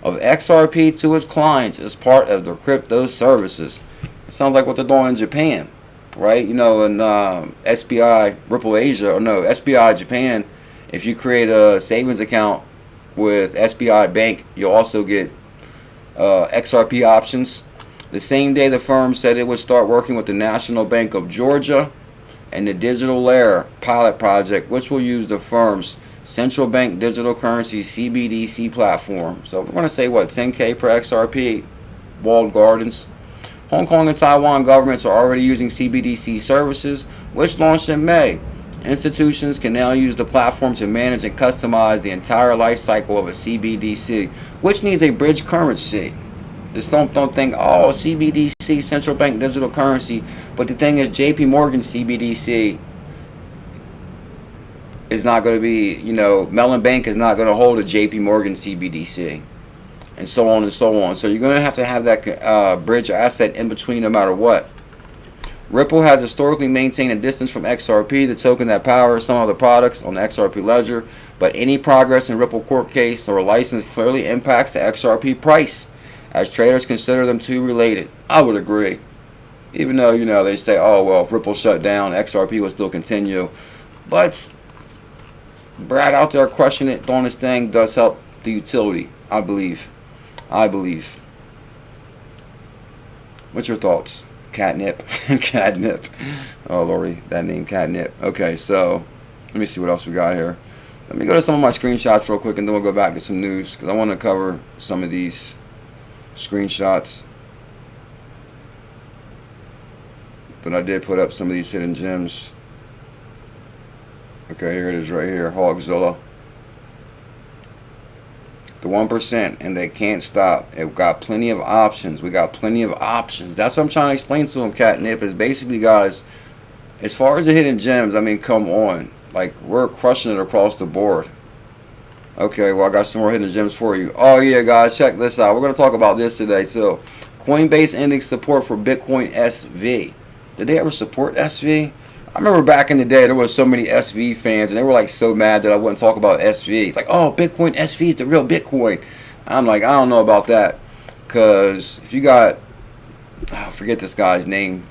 Speaker 1: of XRP to its clients as part of their crypto services. It sounds like what they're doing in Japan, right? You know, in SBI Ripple Asia, or no, SBI Japan, if you create a savings account with SBI Bank, you'll also get XRP options. The same day, the firm said it would start working with the National Bank of Georgia and the ℎ𝕝𝕟 pilot project, which will use the firm's central bank digital currency CBDC platform. So we're going to say what, 10K per XRP, walled gardens. Hong Kong and Taiwan governments are already using CBDC services, which launched in May. Institutions can now use the platform to manage and customize the entire life cycle of a CBDC, which needs a bridge currency. Just don't think, oh, CBDC, central bank digital currency. But the thing is, JP Morgan CBDC is not going to be, you know, Mellon Bank is not going to hold a JP Morgan CBDC, and so on and so on. So you're going to have that bridge asset in between no matter what. Ripple has historically maintained a distance from XRP, the token that powers some of the products on the XRP ledger, but any progress in Ripple court case or license clearly impacts the XRP price, as traders consider them two related. I would agree. Even though, you know, they say, oh, well, if Ripple shut down, XRP will still continue. But Brad out there crushing it, doing his thing, does help the utility, I believe. What's your thoughts? Catnip. Catnip. Oh, Lordy, that name Catnip. Okay, so let me see what else we got here. Let me go to some of my screenshots real quick, and then we'll go back to some news, because I want to cover some of these screenshots. But I did put up some of these hidden gems. Okay, here it is right here. Hogzilla. The 1%, and they can't stop. It got plenty of options. We got plenty of options. That's what I'm trying to explain to them, Catnip, is basically, guys, as far as the hidden gems, I mean, come on. Like, we're crushing it across the board. Okay, well, I got some more hidden gems for you. Oh, yeah, guys, check this out. We're going to talk about this today, too. Coinbase ending support for Bitcoin SV. Did they ever support SV? I remember back in the day, there was so many SV fans, and they were like so mad that I wouldn't talk about SV. Like, oh, Bitcoin SV is the real Bitcoin. I'm like, I don't know about that. Because if you got, I forget this guy's name.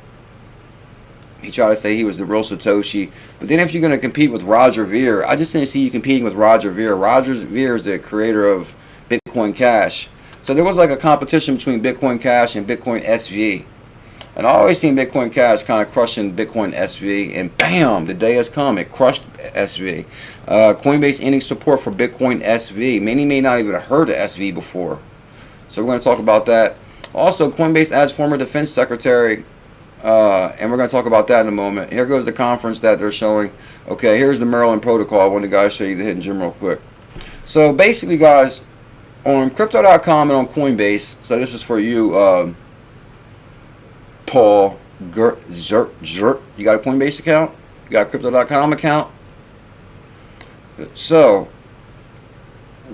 Speaker 1: He tried to say he was the real Satoshi. But then if you're going to compete with Roger Ver, I just didn't see you competing with Roger Ver. Roger Ver is the creator of Bitcoin Cash. So there was like a competition between Bitcoin Cash and Bitcoin SV. And I always seen Bitcoin Cash kind of crushing Bitcoin SV, and bam, the day has come. It crushed SV. Coinbase ending support for Bitcoin SV. Many may not even have heard of SV before. So we're going to talk about that. Also, Coinbase adds former defense secretary, and we're going to talk about that in a moment. Here goes the conference that they're showing. Okay, here's the Marlin protocol. I want to guys show you the hidden gem real quick. So basically, guys, on crypto.com and on Coinbase, so this is for you, Paul Zert. You got a Coinbase account? You got a crypto.com account? So,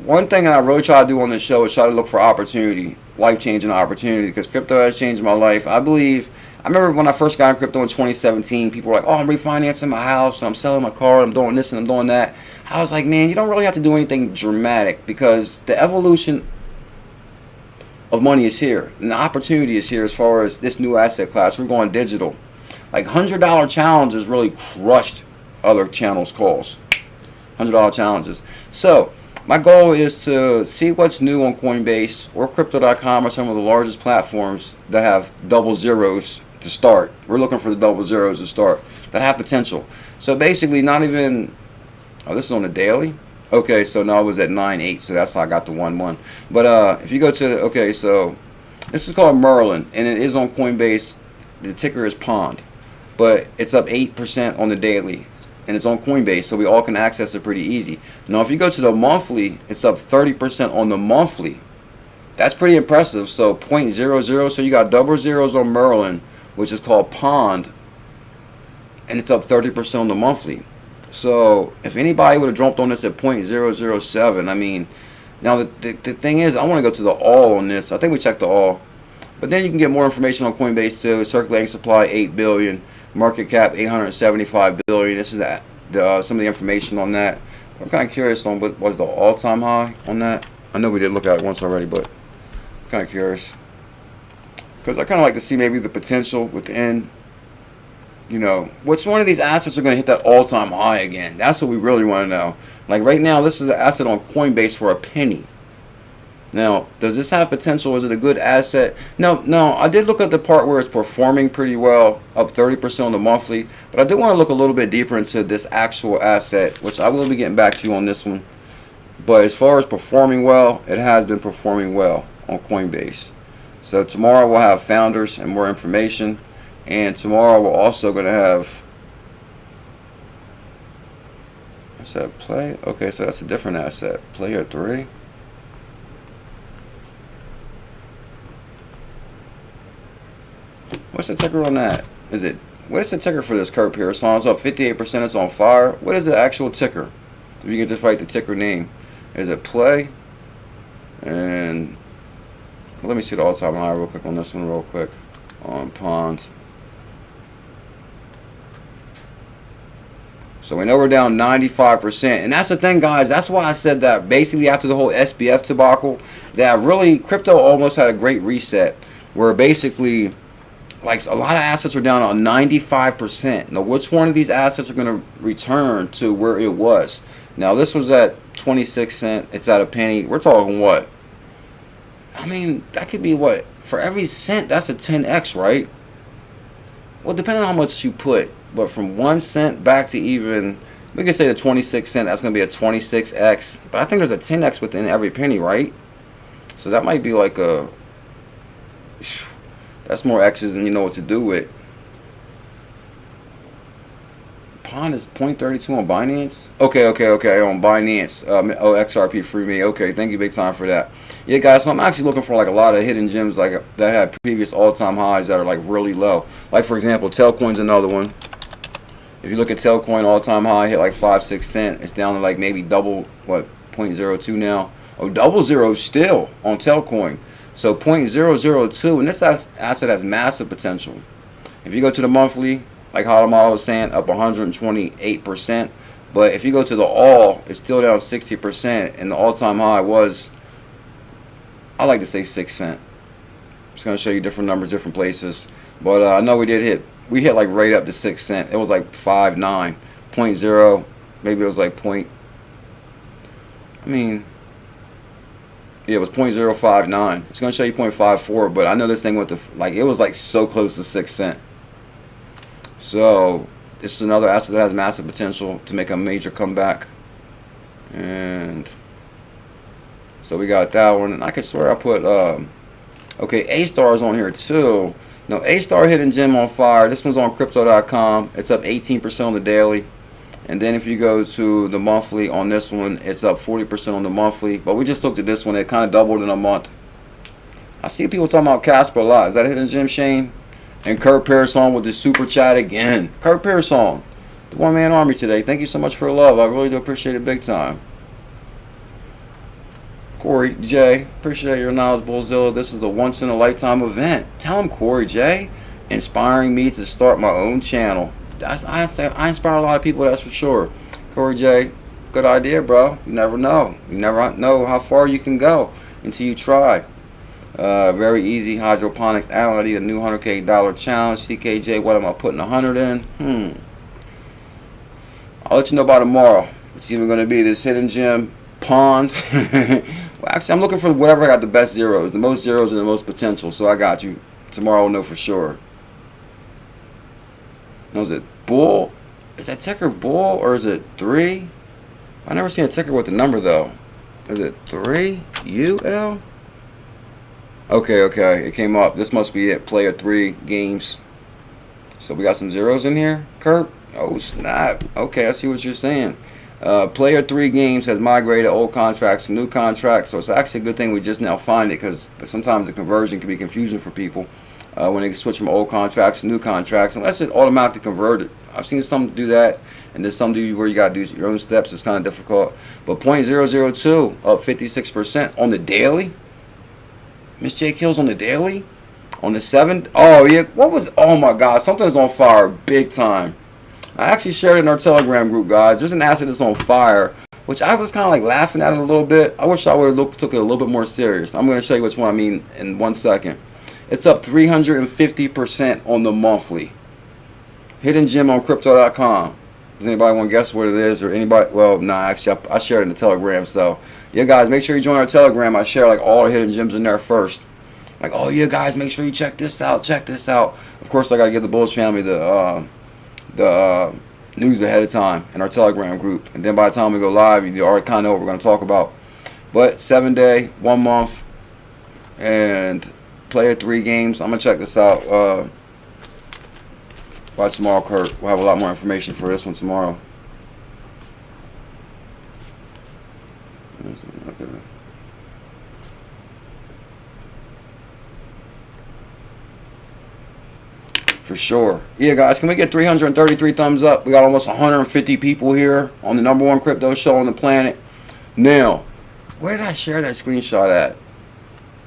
Speaker 1: one thing I really try to do on this show is try to look for opportunity, life-changing opportunity, because crypto has changed my life. I remember when I first got in crypto in 2017, people were like, oh, I'm refinancing my house, and I'm selling my car, I'm doing this and I'm doing that. I was like, man, you don't really have to do anything dramatic, because the evolution of money is here, and the opportunity is here as far as this new asset class. We're going digital. Like $100 challenges really crushed other channels' calls. $100 challenges. So my goal is to see what's new on Coinbase or Crypto.com or some of the largest platforms that have double zeros to start. We're looking for the double zeros to start that have potential. So basically, not even. Oh, this is on the daily. Okay, so now it was at 9.8, so that's how I got the 1.1. But if you go to, okay, so this is called Marlin, and it is on Coinbase. The ticker is Pond, but it's up 8% on the daily, and it's on Coinbase, so we all can access it pretty easy. Now, if you go to the monthly, it's up 30% on the monthly. That's pretty impressive. So 0.00, so you got double zeros on Marlin, which is called Pond, and it's up 30% on the monthly. So if anybody would have jumped on this at 0.007, I mean, now the thing is, I want to go to the all on this. I think we checked the all, but then you can get more information on Coinbase too. Circulating supply 8 billion, market cap 875 billion. This is some of the information on that. I'm kind of curious on what was the all-time high on that. I know we did look at it once already, but I'm kind of curious because I kind of like to see maybe the potential within. You know, which one of these assets are going to hit that all-time high again? That's what we really want to know. Like right now, this is an asset on Coinbase for a penny. Now, does this have potential? Is it a good asset? No, I did look at the part where it's performing pretty well, up 30% on the monthly. But I do want to look a little bit deeper into this actual asset, which I will be getting back to you on this one. But as far as performing well, it has been performing well on Coinbase. So tomorrow we'll have founders and more information. And tomorrow we're also going to have, I said play. Okay, so that's a different asset. Player 3. What's the ticker on that? What is the ticker for this curve here? So it's up 58%. It's on fire. What is the actual ticker? If you can just write the ticker name. Is it play? And let me see the all-time high real quick on this one real quick. On Ponds. So we know we're down 95%. And that's the thing, guys. That's why I said that basically after the whole SBF debacle, that really crypto almost had a great reset. Where basically, like a lot of assets are down on 95%. Now, which one of these assets are going to return to where it was? Now, this was at 26 cents. It's at a penny. We're talking what? I mean, that could be what? For every cent, that's a 10x, right? Well, depending on how much you put. But from 1 cent back to even, we can say the 26 cent, that's going to be a 26x. But I think there's a 10x within every penny, right? So that might be like a, that's more x's than you know what to do with. Pond is 0.32 on Binance. Okay, on Binance. XRP free me. Okay, thank you big time for that. Yeah, guys, so I'm actually looking for like a lot of hidden gems like that had previous all-time highs that are like really low. Like for example, 𝕝𝕠𝕇coin's another one. If you look at 𝕝𝕠𝕇coin all-time high, hit like 5-6 cents. It's down to like maybe double, what, 0.02 now. Oh, double zero still on 𝕝𝕠𝕇coin. So 0.002, and this asset has massive potential. If you go to the monthly, like how the model was saying, up 128%. But if you go to the all, it's still down 60%, and the all-time high was, I like to say 6 cents. Just gonna show you different numbers, different places. But I know we hit like right up to 6 cents. It was like 5.9, 0.0, maybe it was like point. I mean, Yeah, it was 0.059. It's going to show you 0.54, but I know this thing went to, like, it was like so close to 6 cents. So this is another asset that has massive potential to make a major comeback. And so we got that one. And I can swear I put, okay, A-Star is on here too. No, A-Star hidden gem on fire. This one's on crypto.com. It's up 18% on the daily. And then if you go to the monthly on this one, it's up 40% on the monthly. But we just looked at this one. It kind of doubled in a month. I see people talking about Casper a lot. Is that a hidden gem, Shane? And 𝕝𝕚𝕟𝕚𝕟 with the super chat again. 𝕝𝕚𝕟𝕚𝕟, the one-man army today. Thank you so much for the love. I really do appreciate it big time. Corey J, appreciate your knowledge, Bullzilla. This is a once-in-a-lifetime event. Tell him, Corey J, inspiring me to start my own channel. I inspire a lot of people, that's for sure. Corey J, good idea, bro. You never know. You never know how far you can go until you try. Very easy hydroponics analytic, a new $100K challenge. CKJ, what am I putting 100 in? I'll let you know by tomorrow. It's even going to be this hidden gem pond. Well, actually, I'm looking for whatever I got the best zeros, the most zeros and the most potential. So I got you. Tomorrow I'll know for sure. No, is it Bull? Is that ticker Bull or is it 3? I never seen a ticker with the number though. Is it 3 UL? Okay, it came up. This must be it. Player 3 games. So we got some zeros in here, Kurt. Oh snap. Okay, I see what you're saying. Player 3 games has migrated old contracts to new contracts. So it's actually a good thing we just now find it, because sometimes the conversion can be confusing for people when they switch from old contracts to new contracts, unless it automatically converted. I've seen some do that, and there's some do where you got to do your own steps. It's kind of difficult. But 0.002 up 56% on the daily. Miss J Kills on the daily, on the 7th. Oh yeah, what was? Oh my God, something's on fire big time. I actually shared it in our Telegram group, guys. There's an asset that's on fire, which I was kind of like laughing at it a little bit. I wish I would have took it a little bit more serious. I'm going to show you which one I mean in 1 second. It's up 350% on the monthly. Hidden gem on crypto.com. Does anybody want to guess what it is, or anybody? Well, nah, actually, I shared it in the Telegram. So, yeah, guys, make sure you join our Telegram. I share like all our hidden gems in there first. Like, oh yeah, guys, make sure you check this out. Check this out. Of course, I got to give the Bulls family the news ahead of time in our Telegram group, and then by the time we go live, you already kind of know what we're going to talk about. But 7-day, 1 month, and player 3 games. I'm gonna check this out by tomorrow, Kurt. We'll have a lot more information for this one tomorrow. Okay. For sure. Yeah, guys, can we get 333 thumbs up? We got almost 150 people here on the #1 crypto show on the planet. Now, where did I share that screenshot at?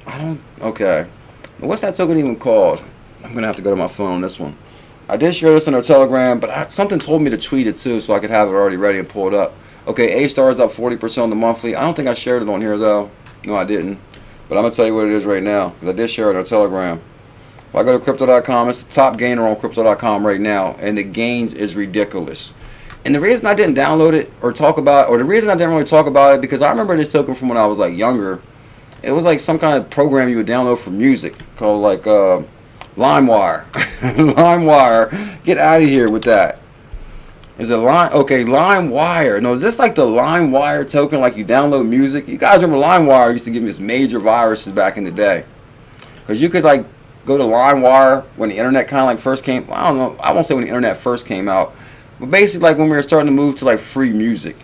Speaker 1: I don't. Okay. What's that token even called? I'm going to have to go to my phone on this one. I did share this on our Telegram, but something told me to tweet it too, so I could have it already ready and pull it up. Okay, A-Star is up 40% on the monthly. I don't think I shared it on here, though. No, I didn't. But I'm going to tell you what it is right now, because I did share it on our Telegram. If I go to crypto.com, it's the top gainer on crypto.com right now, and the gains is ridiculous. And the reason I didn't download it or talk about, or the reason I didn't really talk about it, because I remember this token from when I was like younger. It was like some kind of program you would download for music called like LimeWire. LimeWire. Get out of here with that. Is it Lime? Okay, LimeWire. No, is this like the LimeWire token, like you download music? You guys remember LimeWire used to give me this major viruses back in the day. Because you could like go to LimeWire when the internet kind of like first came. I don't know. I won't say when the internet first came out. But basically like when we were starting to move to like free music.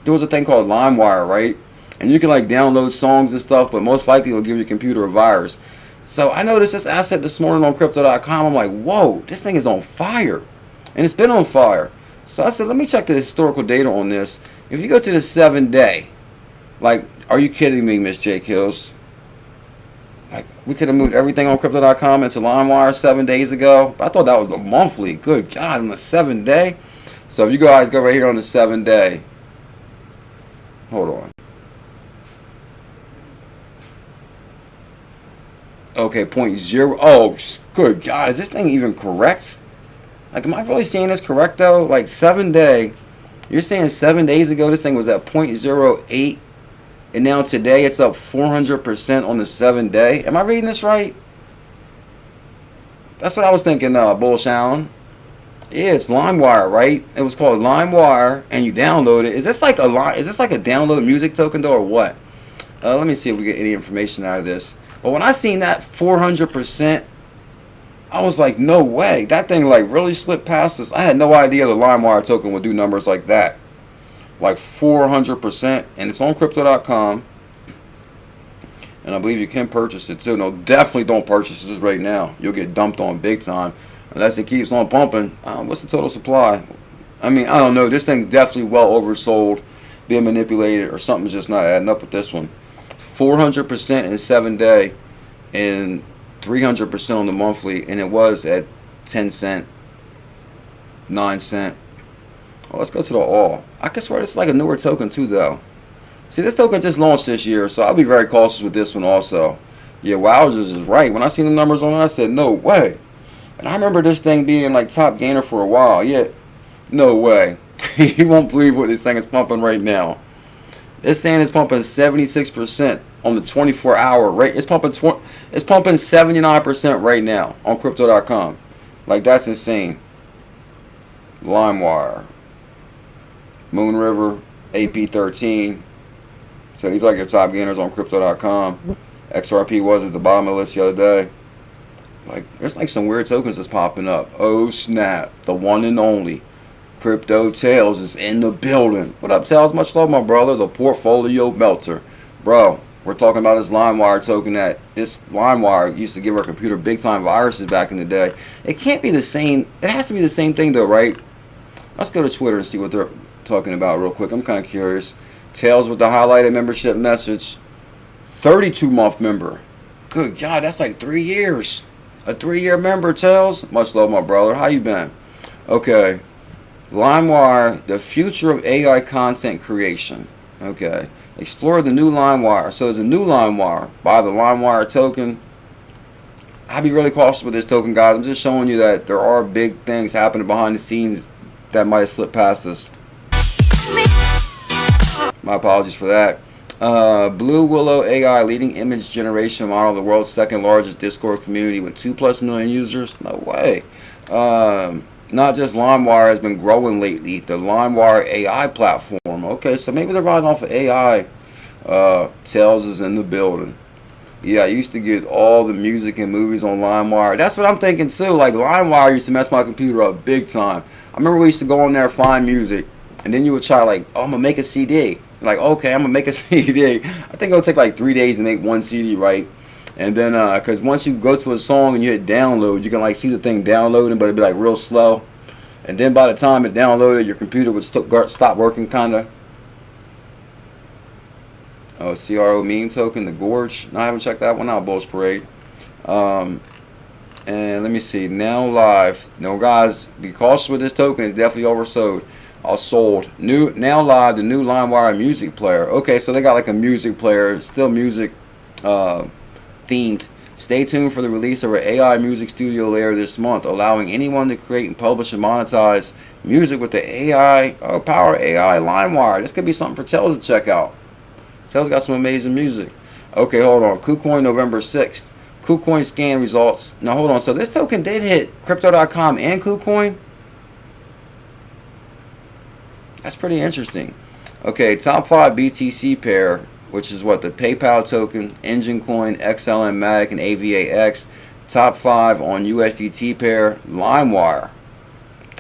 Speaker 1: There was a thing called LimeWire, right? And you can like download songs and stuff, but most likely it'll give your computer a virus. So I noticed this asset this morning on crypto.com. I'm like, whoa, this thing is on fire. And it's been on fire. So I said, let me check the historical data on this. If you go to the 7-day, like, are you kidding me, Miss J Kills? Like, we could have moved everything on crypto.com into LimeWire 7 days ago. I thought that was the monthly. Good God, on the 7-day. So if you guys go right here on the 7-day. Hold on. Okay, 0.0. Oh, good God. Is this thing even correct? Like, am I really seeing this correct, though? Like, 7-day. You're saying 7 days ago this thing was at 0.08 and now today it's up 400% on the 7-day. Am I reading this right? That's what I was thinking, BuLLZiLla123. Yeah, it's LimeWire, right? It was called LimeWire, and you download it. Is this like a download music token though, or what? Let me see if we get any information out of this. But when I seen that 400%, I was like, no way. That thing like really slipped past us. I had no idea the LimeWire token would do numbers like that. Like 400%, and it's on crypto.com. And I believe you can purchase it too. No, definitely don't purchase this right now. You'll get dumped on big time. Unless it keeps on pumping. What's the total supply? I mean, I don't know. This thing's definitely well oversold, being manipulated, or something's just not adding up with this one. 400% in 7-day and 300% on the monthly. And it was at 10 cent, 9 cent. Oh, let's go to the all. I can swear this is like a newer token too, though. See, this token just launched this year, so I'll be very cautious with this one also. Yeah, Wowzers is right. When I seen the numbers on it, I said, no way. And I remember this thing being like top gainer for a while. Yeah, no way. You won't believe what this thing is pumping right now. It's saying it's pumping 76% on the 24-hour rate. It's pumping 79% right now on crypto.com. Like, that's insane. LimeWire, Moon River, AP13. So these are like your top gainers on crypto.com. XRP was at the bottom of the list the other day. Like, there's like some weird tokens that's popping up. Oh snap, the one and only 𝕝𝕚𝕟𝕤 is in the building. What up, Tails? Much love, my brother. The portfolio melter. Bro, we're talking about this LimeWire token that this LimeWire used to give our computer big time viruses back in the day. It can't be the same. It has to be the same thing though, right? Let's go to Twitter and see what they're talking about real quick. I'm kind of curious. Tails with the highlighted membership message. 32-month member. Good God, that's like 3 years. A 3-year member, Tails. Much love, my brother. How you been? Okay. LimeWire, the future of AI content creation. Okay. Explore the new LimeWire. So there's a new LimeWire. Buy the LimeWire token. I'd be really cautious with this token, guys. I'm just showing you that there are big things happening behind the scenes that might have slipped past us. My apologies for that. BuLLZiLLa123 leading image generation model, the world's second largest Discord community with 2+ million users. No way. Not just LimeWire has been growing lately. The LimeWire AI platform. Okay, so maybe they're riding off of AI. Tails is in the building. Yeah, I used to get all the music and movies on LimeWire. That's what I'm thinking too. Like, LimeWire used to mess my computer up big time. I remember we used to go on there and find music, and then you would try like, oh, I'm gonna make a CD. Like, okay, I'm gonna make a CD. I think it'll take like 3 days to make one CD, right? And then, cause once you go to a song and you hit download, you can like see the thing downloading, but it'd be like real slow. And then by the time it downloaded, your computer would stop working, kinda. Oh, CRO meme token, the Gorge. No, I haven't checked that one out, Bulls Parade. And let me see, now live. No, guys, be cautious with this token. It's definitely oversold. Sold. Now live, the new LimeWire music player. Okay, so they got like a music player, still music themed. Stay tuned for the release of our AI music studio later this month, allowing anyone to create and publish and monetize music with the AI power AI LimeWire. This could be something for Tails to check out. Tails got some amazing music. Okay, hold on. KuCoin November 6th. KuCoin scan results. Now hold on. So this token did hit crypto.com and KuCoin. That's pretty interesting. Okay, top 5 BTC pair, which is what, the PayPal token, Engine Coin, XLM-Matic, and AVAX. Top 5 on USDT pair, LimeWire.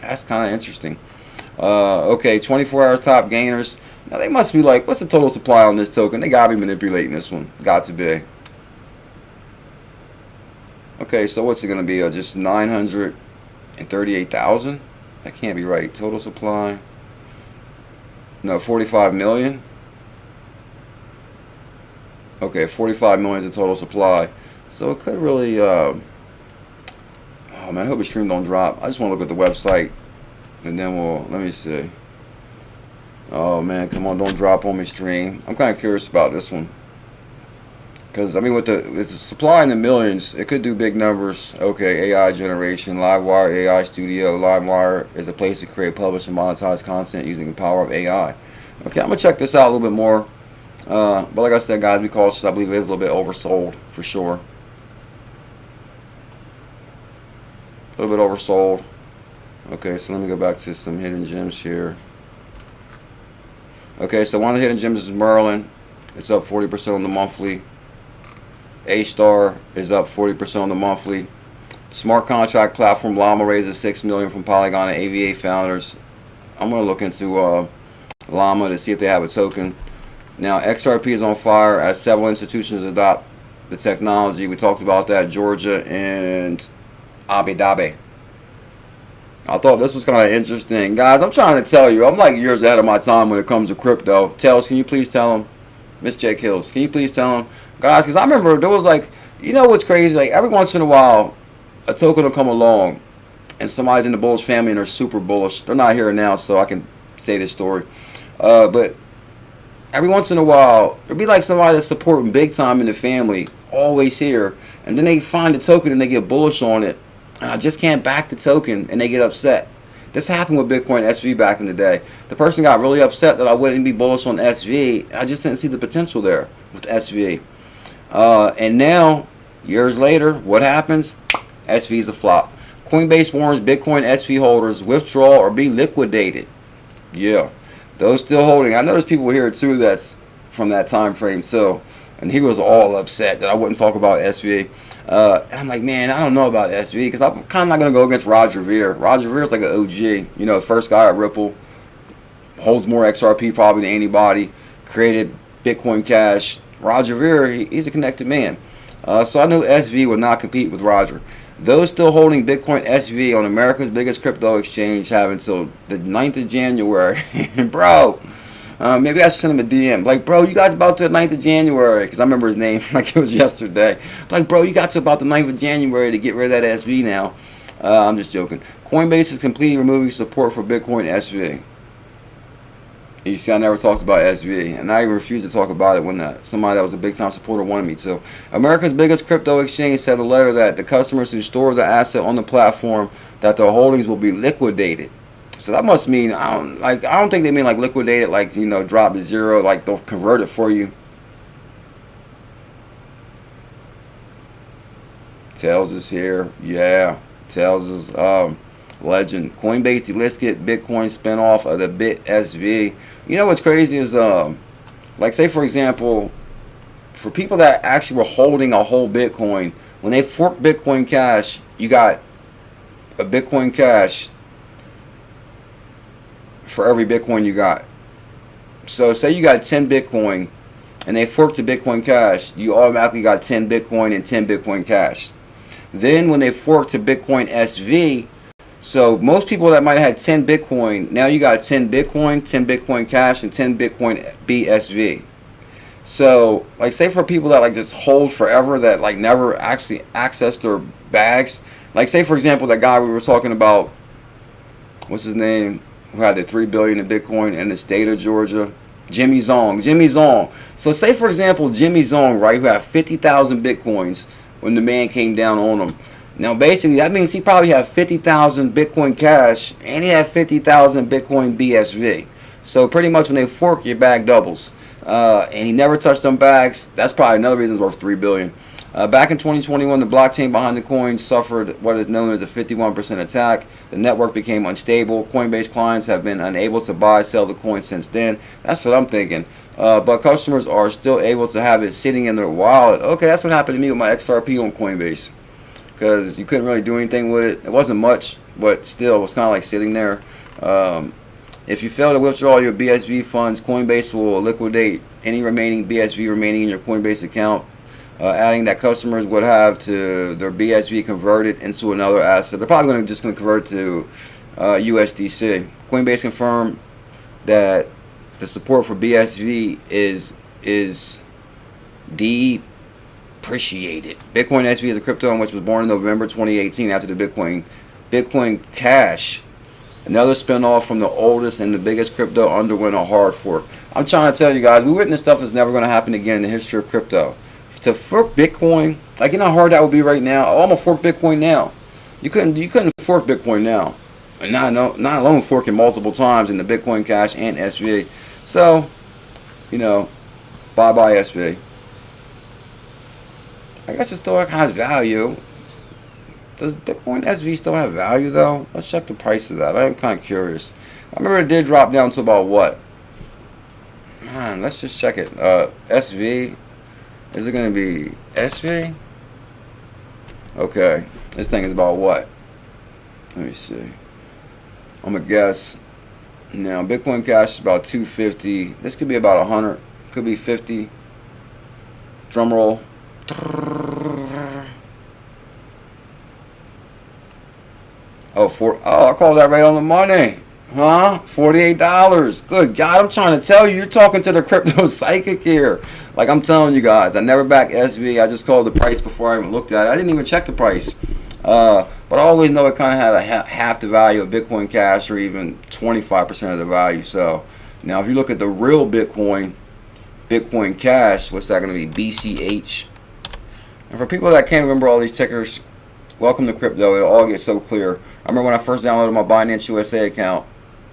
Speaker 1: That's kind of interesting. Okay, 24 hours top gainers. Now they must be like, what's the total supply on this token? They gotta be manipulating this one. Got to be. Okay, so what's it gonna be? Just 938,000? That can't be right. Total supply. No, 45 million. Okay, 45 million is the total supply. So it could really, oh man, I hope the stream don't drop. I just want to look at the website, and then let me see. Oh man, come on, don't drop on me, stream. I'm kind of curious about this one. Because, I mean, with the supply in the millions, it could do big numbers. Okay, AI generation, LimeWire AI Studio. LimeWire is a place to create, publish, and monetize content using the power of AI. Okay, I'm going to check this out a little bit more. But like I said, guys, be cautious. I believe it is a little bit oversold for sure. A little bit oversold. Okay, so let me go back to some hidden gems here. Okay, so one of the hidden gems is Marlin. It's up 40% on the monthly. A-Star is up 40% on the monthly. Smart contract platform Llama raises $6 million from Polygon and AVA founders. I'm gonna look into Llama to see if they have a token. Now XRP is on fire as several institutions adopt the technology. We talked about that, Georgia and Abu Dhabi. I thought this was kind of interesting. Guys, I'm trying to tell you, I'm like years ahead of my time when it comes to crypto. Tails, can you please tell them? Miss Jake Hills, can you please tell them? Guys, because I remember there was like, you know what's crazy? Like every once in a while, a token will come along and somebody's in the Bulls family and they're super bullish. They're not here now, so I can say this story. But every once in a while, there'll be like somebody that's supporting big time in the family, always here. And then they find the token and they get bullish on it. And I just can't back the token and they get upset. This happened with Bitcoin SV back in the day. The person got really upset that I wouldn't be bullish on SV. I just didn't see the potential there with SV. And now, years later, what happens? SV is a flop. Coinbase warns Bitcoin SV holders withdraw or be liquidated. Yeah, those still holding. I know there's people here too that's from that time frame too. And he was all upset that I wouldn't talk about SV. And I'm like, man, I don't know about SV because I'm kind of not going to go against Roger Ver. Roger Ver is like an OG. You know, first guy at Ripple. Holds more XRP probably than anybody. Created Bitcoin Cash. Roger Ver, he's a connected man. So I knew SV would not compete with Roger. Those still holding Bitcoin SV on America's biggest crypto exchange have until the 9th of January. Bro. Maybe I should send him a DM. Like, bro, you got about to the 9th of January. Because I remember his name like it was yesterday. Like, bro, you got to about the 9th of January to get rid of that SV now. I'm just joking. Coinbase is completely removing support for Bitcoin SV. You see, I never talked about SV. And I even refused to talk about it when somebody that was a big-time supporter wanted me to. America's biggest crypto exchange said in a letter that the customers who store the asset on the platform, that their holdings will be liquidated. So that must mean, I don't think they mean like liquidated, like, you know, drop to zero, like they'll convert it for you. Tails is here. Yeah. Tails is legend. Coinbase delisted Bitcoin spinoff of the BitSV. You know what's crazy is, like say for example, for people that actually were holding a whole Bitcoin, when they forked Bitcoin Cash, you got a Bitcoin Cash for every Bitcoin you got. So say you got 10 Bitcoin and they forked the Bitcoin Cash, you automatically got 10 Bitcoin and 10 Bitcoin Cash. Then when they forked to Bitcoin SV, so most people that might have had 10 Bitcoin, now you got 10 Bitcoin, 10 Bitcoin Cash, and 10 Bitcoin BSV. So like say for people that like just hold forever, that like never actually access their bags, like say for example that guy we were talking about, what's his name, who had the $3 billion in Bitcoin in the state of Georgia, Jimmy Zong. So say for example Jimmy Zong, right, who had 50,000 Bitcoins when the man came down on him. Now basically that means he probably had 50,000 Bitcoin Cash and he had 50,000 Bitcoin BSV. So pretty much when they fork, your bag doubles. And he never touched them bags. That's probably another reason it's worth $3 billion. Back in 2021, the blockchain behind the coin suffered what is known as a 51% attack. The network became unstable. Coinbase clients have been unable to buy, sell the coin since then. That's what I'm thinking. But customers are still able to have it sitting in their wallet. Okay, that's what happened to me with my XRP on Coinbase. Because you couldn't really do anything with it. It wasn't much, but still, it was kind of like sitting there. If you fail to withdraw your BSV funds, Coinbase will liquidate any remaining BSV remaining in your Coinbase account. Adding that customers would have to their BSV converted into another asset. They're probably just going to convert to USDC. Coinbase confirmed that the support for BSV is depreciated. Bitcoin SV is a crypto which was born in November 2018 after the Bitcoin Cash, another spinoff from the oldest and the biggest crypto, underwent a hard fork. I'm trying to tell you guys, we witnessed stuff that's never going to happen again in the history of crypto. To fork Bitcoin, like you know how hard that would be right now. Oh, I'm gonna fork Bitcoin now. You couldn't fork Bitcoin now, and not alone forking multiple times in the Bitcoin Cash and SV. So, you know, Bye-bye SV. I guess it still has value. Does Bitcoin SV still have value though? Let's check the price of that. I am kind of curious. I remember it did drop down to about what? Man, let's just check it. SV. Is it going to be SV? Okay. This thing is about what? Let me see. I'm going to guess. Now, Bitcoin Cash is about 250. This could be about 100. Could be 50. Drum roll. Oh, I called that right on the money. Huh? $48. Good God, I'm trying to tell you. You're talking to the crypto psychic here. Like I'm telling you guys, I never back SV. I just called the price before I even looked at it. I didn't even check the price. But I always know it kind of had a half the value of Bitcoin Cash or even 25% of the value. So now if you look at the real Bitcoin Cash, what's that going to be? BCH. And for people that can't remember all these tickers, welcome to crypto. It'll all get so clear. I remember when I first downloaded my Binance USA account,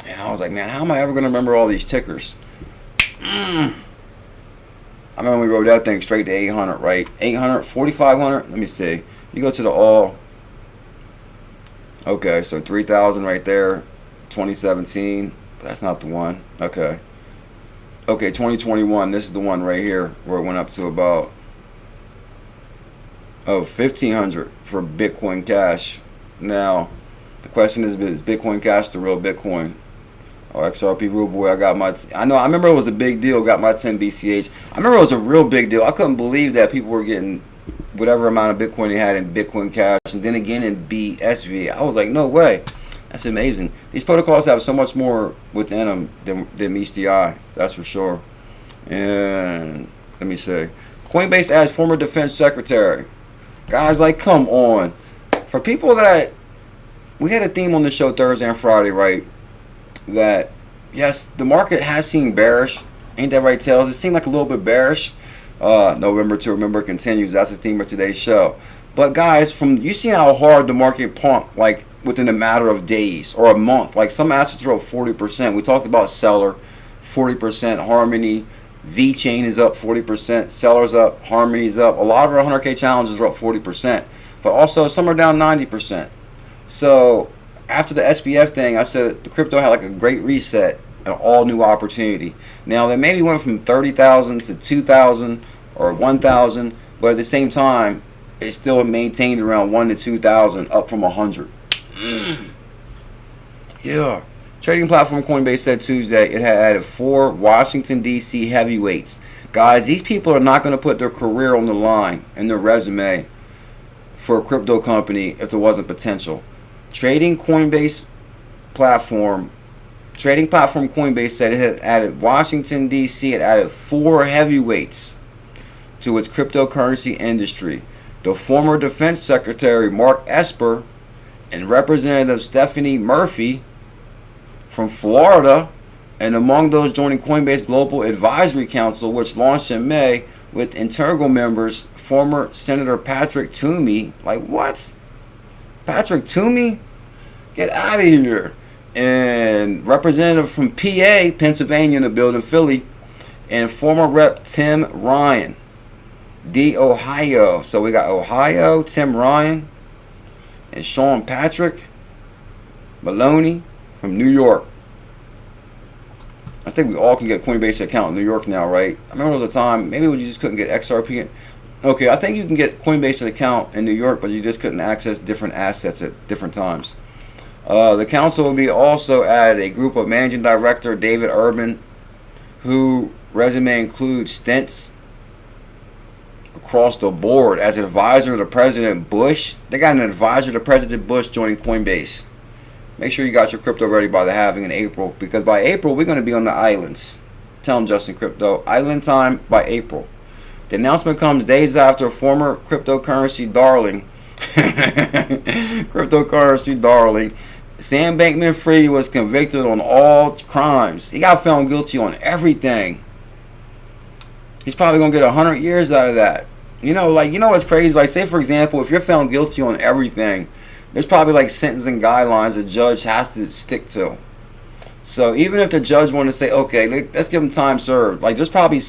Speaker 1: and I was like, man, how am I ever going to remember all these tickers? I remember we wrote that thing straight to 800, right? 800, 4,500. Let me see. You go to the all. Okay, so 3,000 right there. 2017. That's not the one. Okay. Okay, 2021. This is the one right here where it went up to about 1,500 for Bitcoin Cash. Now, the question is Bitcoin Cash the real Bitcoin? Oh, XRP Rule Boy, I got my... I remember it was a big deal, got my 10 BCH. I remember it was a real big deal. I couldn't believe that people were getting whatever amount of Bitcoin they had in Bitcoin Cash, and then again in BSV. I was like, no way. That's amazing. These protocols have so much more within them than meets the eye. That's for sure. And let me see. Coinbase adds former defense secretary. Guys, like, come on. For people that... We had a theme on the show Thursday and Friday, right? That, yes, the market has seemed bearish. Ain't that right, Tails? It seemed like a little bit bearish. November to remember continues. That's the theme of today's show. But, guys, you seen how hard the market pumped, like, within a matter of days or a month. Like, some assets are up 40%. We talked about Seller, 40%. Harmony, V-Chain is up 40%. Seller's up. Harmony's up. A lot of our 100K challenges are up 40%. But also, some are down 90%. So after the SBF thing, I said the crypto had like a great reset, an all new opportunity. Now they maybe went from 30,000 to 2,000 or 1,000, but at the same time, it still maintained around 1 to 2,000, up from 100. Yeah. Trading platform Coinbase said Tuesday it had added 4 Washington D.C. heavyweights. Guys, these people are not going to put their career on the line and their resume for a crypto company if there wasn't potential. Trading platform Coinbase said it had added Washington D.C. It added 4 heavyweights to its cryptocurrency industry. The former Defense Secretary Mark Esper and Representative Stephanie Murphy from Florida, and among those joining Coinbase Global Advisory Council, which launched in May with integral members former Senator Patrick Toomey. Like, what? Patrick Toomey? Get out of here. And representative from PA, Pennsylvania, in the building, Philly, and former Rep. Tim Ryan, D. Ohio. So we got Ohio, Tim Ryan, and Sean Patrick Maloney from New York. I think we all can get a Coinbase account in New York now, right? I remember there was a time, maybe you just couldn't get XRP. Okay, I think you can get Coinbase account in New York, but you just couldn't access different assets at different times. The council will be also added a group of Managing Director David Urban, who resume includes stints across the board as an advisor to President Bush. They got an advisor to President Bush joining Coinbase. Make sure you got your crypto ready by the halving in April, because by April we're going to be on the islands. Tell them, Justin Crypto, island time by April. The announcement comes days after former cryptocurrency darling, Sam Bankman-Fried was convicted on all crimes. He got found guilty on everything. He's probably going to get 100 years out of that. You know what's crazy? Like, say, for example, if you're found guilty on everything, there's probably like sentencing guidelines a judge has to stick to. So even if the judge wanted to say, okay, let's give him time served, like there's probably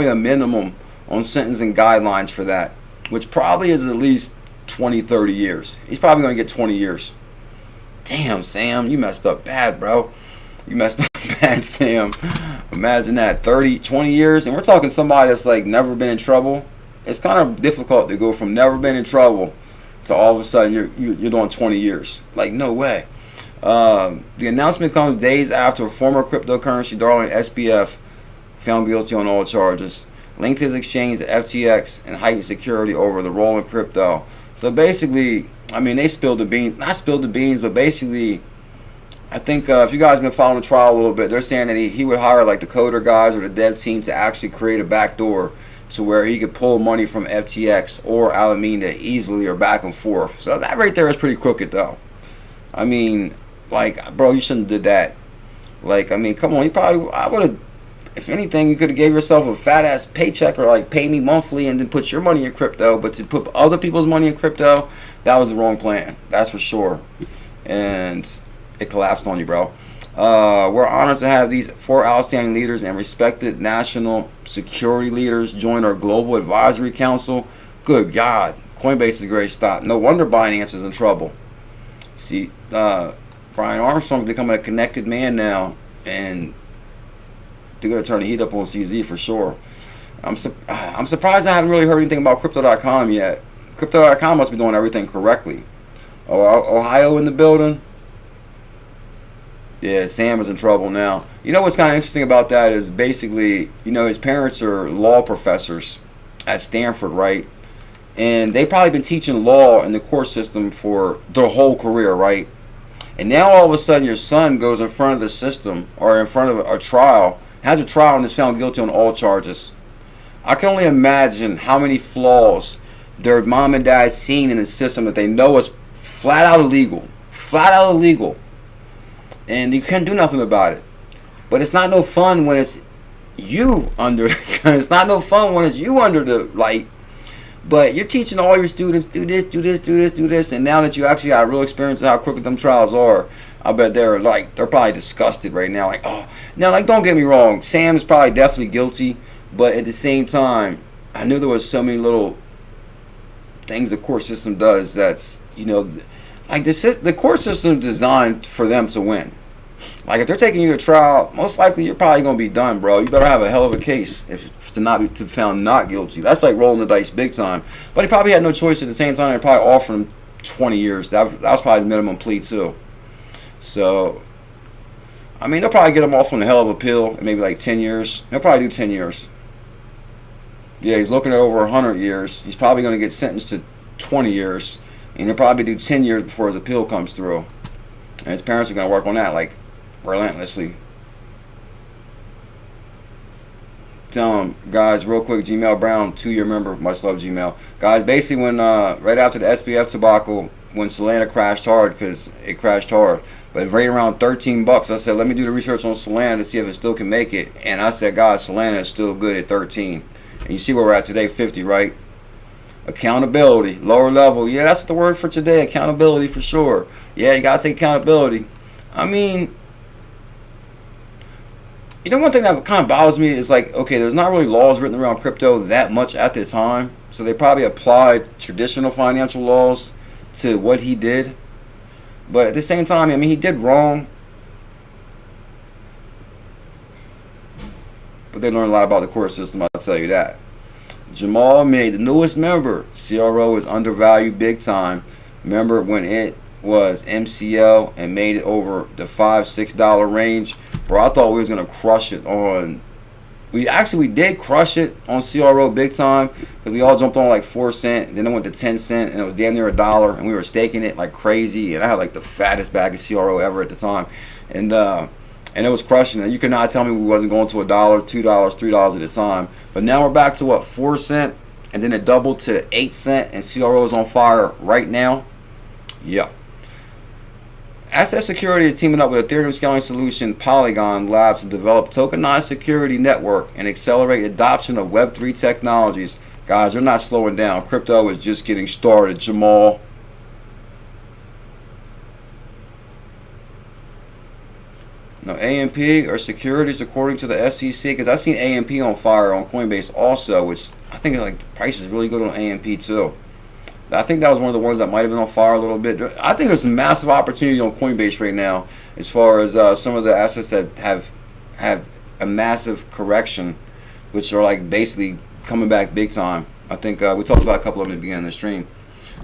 Speaker 1: a minimum on sentencing guidelines for that, which probably is at least 20, 30 years. He's probably going to get 20 years. Damn, Sam, you messed up bad, bro. You messed up bad, Sam. Imagine that, 30, 20 years, and we're talking somebody that's like never been in trouble. It's kind of difficult to go from never been in trouble to all of a sudden you're doing 20 years. Like, no way. The announcement comes days after former cryptocurrency darling SBF found guilty on all charges, linked his exchange to FTX and heightened security over the role in crypto. So basically, I mean, they spilled the beans, not spilled the beans, but basically, I think if you guys have been following the trial a little bit, they're saying that he would hire like the coder guys or the dev team to actually create a backdoor to where he could pull money from FTX or 𝕝𝕤𝕟𝕤 easily or back and forth. So that right there is pretty crooked though. I mean, like, bro, you shouldn't have did that. Like, I mean, come on, I would have, if anything, you could have gave yourself a fat ass paycheck or like pay me monthly and then put your money in crypto. But to put other people's money in crypto, that was the wrong plan. That's for sure. And it collapsed on you, bro. We're honored to have these 4 outstanding leaders and respected national security leaders join our global advisory council. Good God, Coinbase is a great stop. No wonder Binance is in trouble. See, Brian Armstrong is becoming a connected man now, and they're going to turn the heat up on CZ for sure. I'm surprised I haven't really heard anything about Crypto.com yet. Crypto.com must be doing everything correctly. Ohio in the building. Yeah, Sam is in trouble now. You know what's kind of interesting about that is basically, you know, his parents are law professors at Stanford, right? And they've probably been teaching law in the court system for their whole career, right? And now all of a sudden your son goes in front of the system or in front of a trial, has a trial and is found guilty on all charges. I can only imagine how many flaws their mom and dad seen in the system that they know is flat out illegal. Flat out illegal. And you can't do nothing about it. But it's not no fun when it's you under. It's not no fun when it's you under the light. But you're teaching all your students, do this, do this, do this, do this. And now that you actually got real experience of how crooked them trials are, I bet they're probably disgusted right now. Like, oh, now, like, don't get me wrong. Sam is probably definitely guilty. But at the same time, I knew there was so many little things the court system does that's, you know, like the court system is designed for them to win. Like, if they're taking you to trial, most likely you're probably gonna be done, bro. You better have a hell of a case if to not be found not guilty. That's like rolling the dice big time. But he probably had no choice at the same time. They probably offered him 20 years. That was probably the minimum plea too. So, I mean, they'll probably get him off on a hell of a pill, maybe like 10 years. He'll probably do 10 years. Yeah, he's looking at over 100 years. He's probably gonna get sentenced to 20 years. And he'll probably do 10 years before his appeal comes through. And his parents are going to work on that, like, relentlessly. Tell him, guys, real quick, Gmail Brown, 2-year member, much love, Gmail. Guys, basically when, right after the SBF debacle, when Solana crashed hard, because it crashed hard, but right around 13 bucks, I said, let me do the research on Solana to see if it still can make it. And I said, guys, Solana is still good at 13. And you see where we're at today, 50, right? Accountability, lower level. Yeah, that's the word for today. Accountability for sure. Yeah, you gotta take accountability. I mean, you know, one thing that kind of bothers me is like, okay, there's not really laws written around crypto that much at the time, so they probably applied traditional financial laws to what he did. But at the same time, I mean, he did wrong. But they learned a lot about the court system, I'll tell you that. 𝕤𝕝𝕟𝕤, the newest member. CRO is undervalued big time. Remember when it was MCL and made it over the $5-6 range? Bro, I thought we was going to crush it on... We did crush it on CRO big time, because we all jumped on like 4 cents, then it went to 10 cents, and it was damn near $1, and we were staking it like crazy, and I had like the fattest bag of CRO ever at the time. And it was crushing it. You could not tell me we wasn't going to $1, $2, $3 at a time. But now we're back to what, 4 cents, and then it doubled to 8 cents, and CRO is on fire right now. Yeah. Asset Security is teaming up with Ethereum scaling solution Polygon Labs to develop tokenized security network and accelerate adoption of Web3 technologies. Guys, they're not slowing down. Crypto is just getting started. Jamal. No, AMP are securities according to the SEC, because I've seen AMP on fire on Coinbase also, which I think like the price is really good on AMP too. I think that was one of the ones that might have been on fire a little bit. I think there's some massive opportunity on Coinbase right now as far as some of the assets that have a massive correction, which are like basically coming back big time. I think we talked about a couple of them at the beginning of the stream.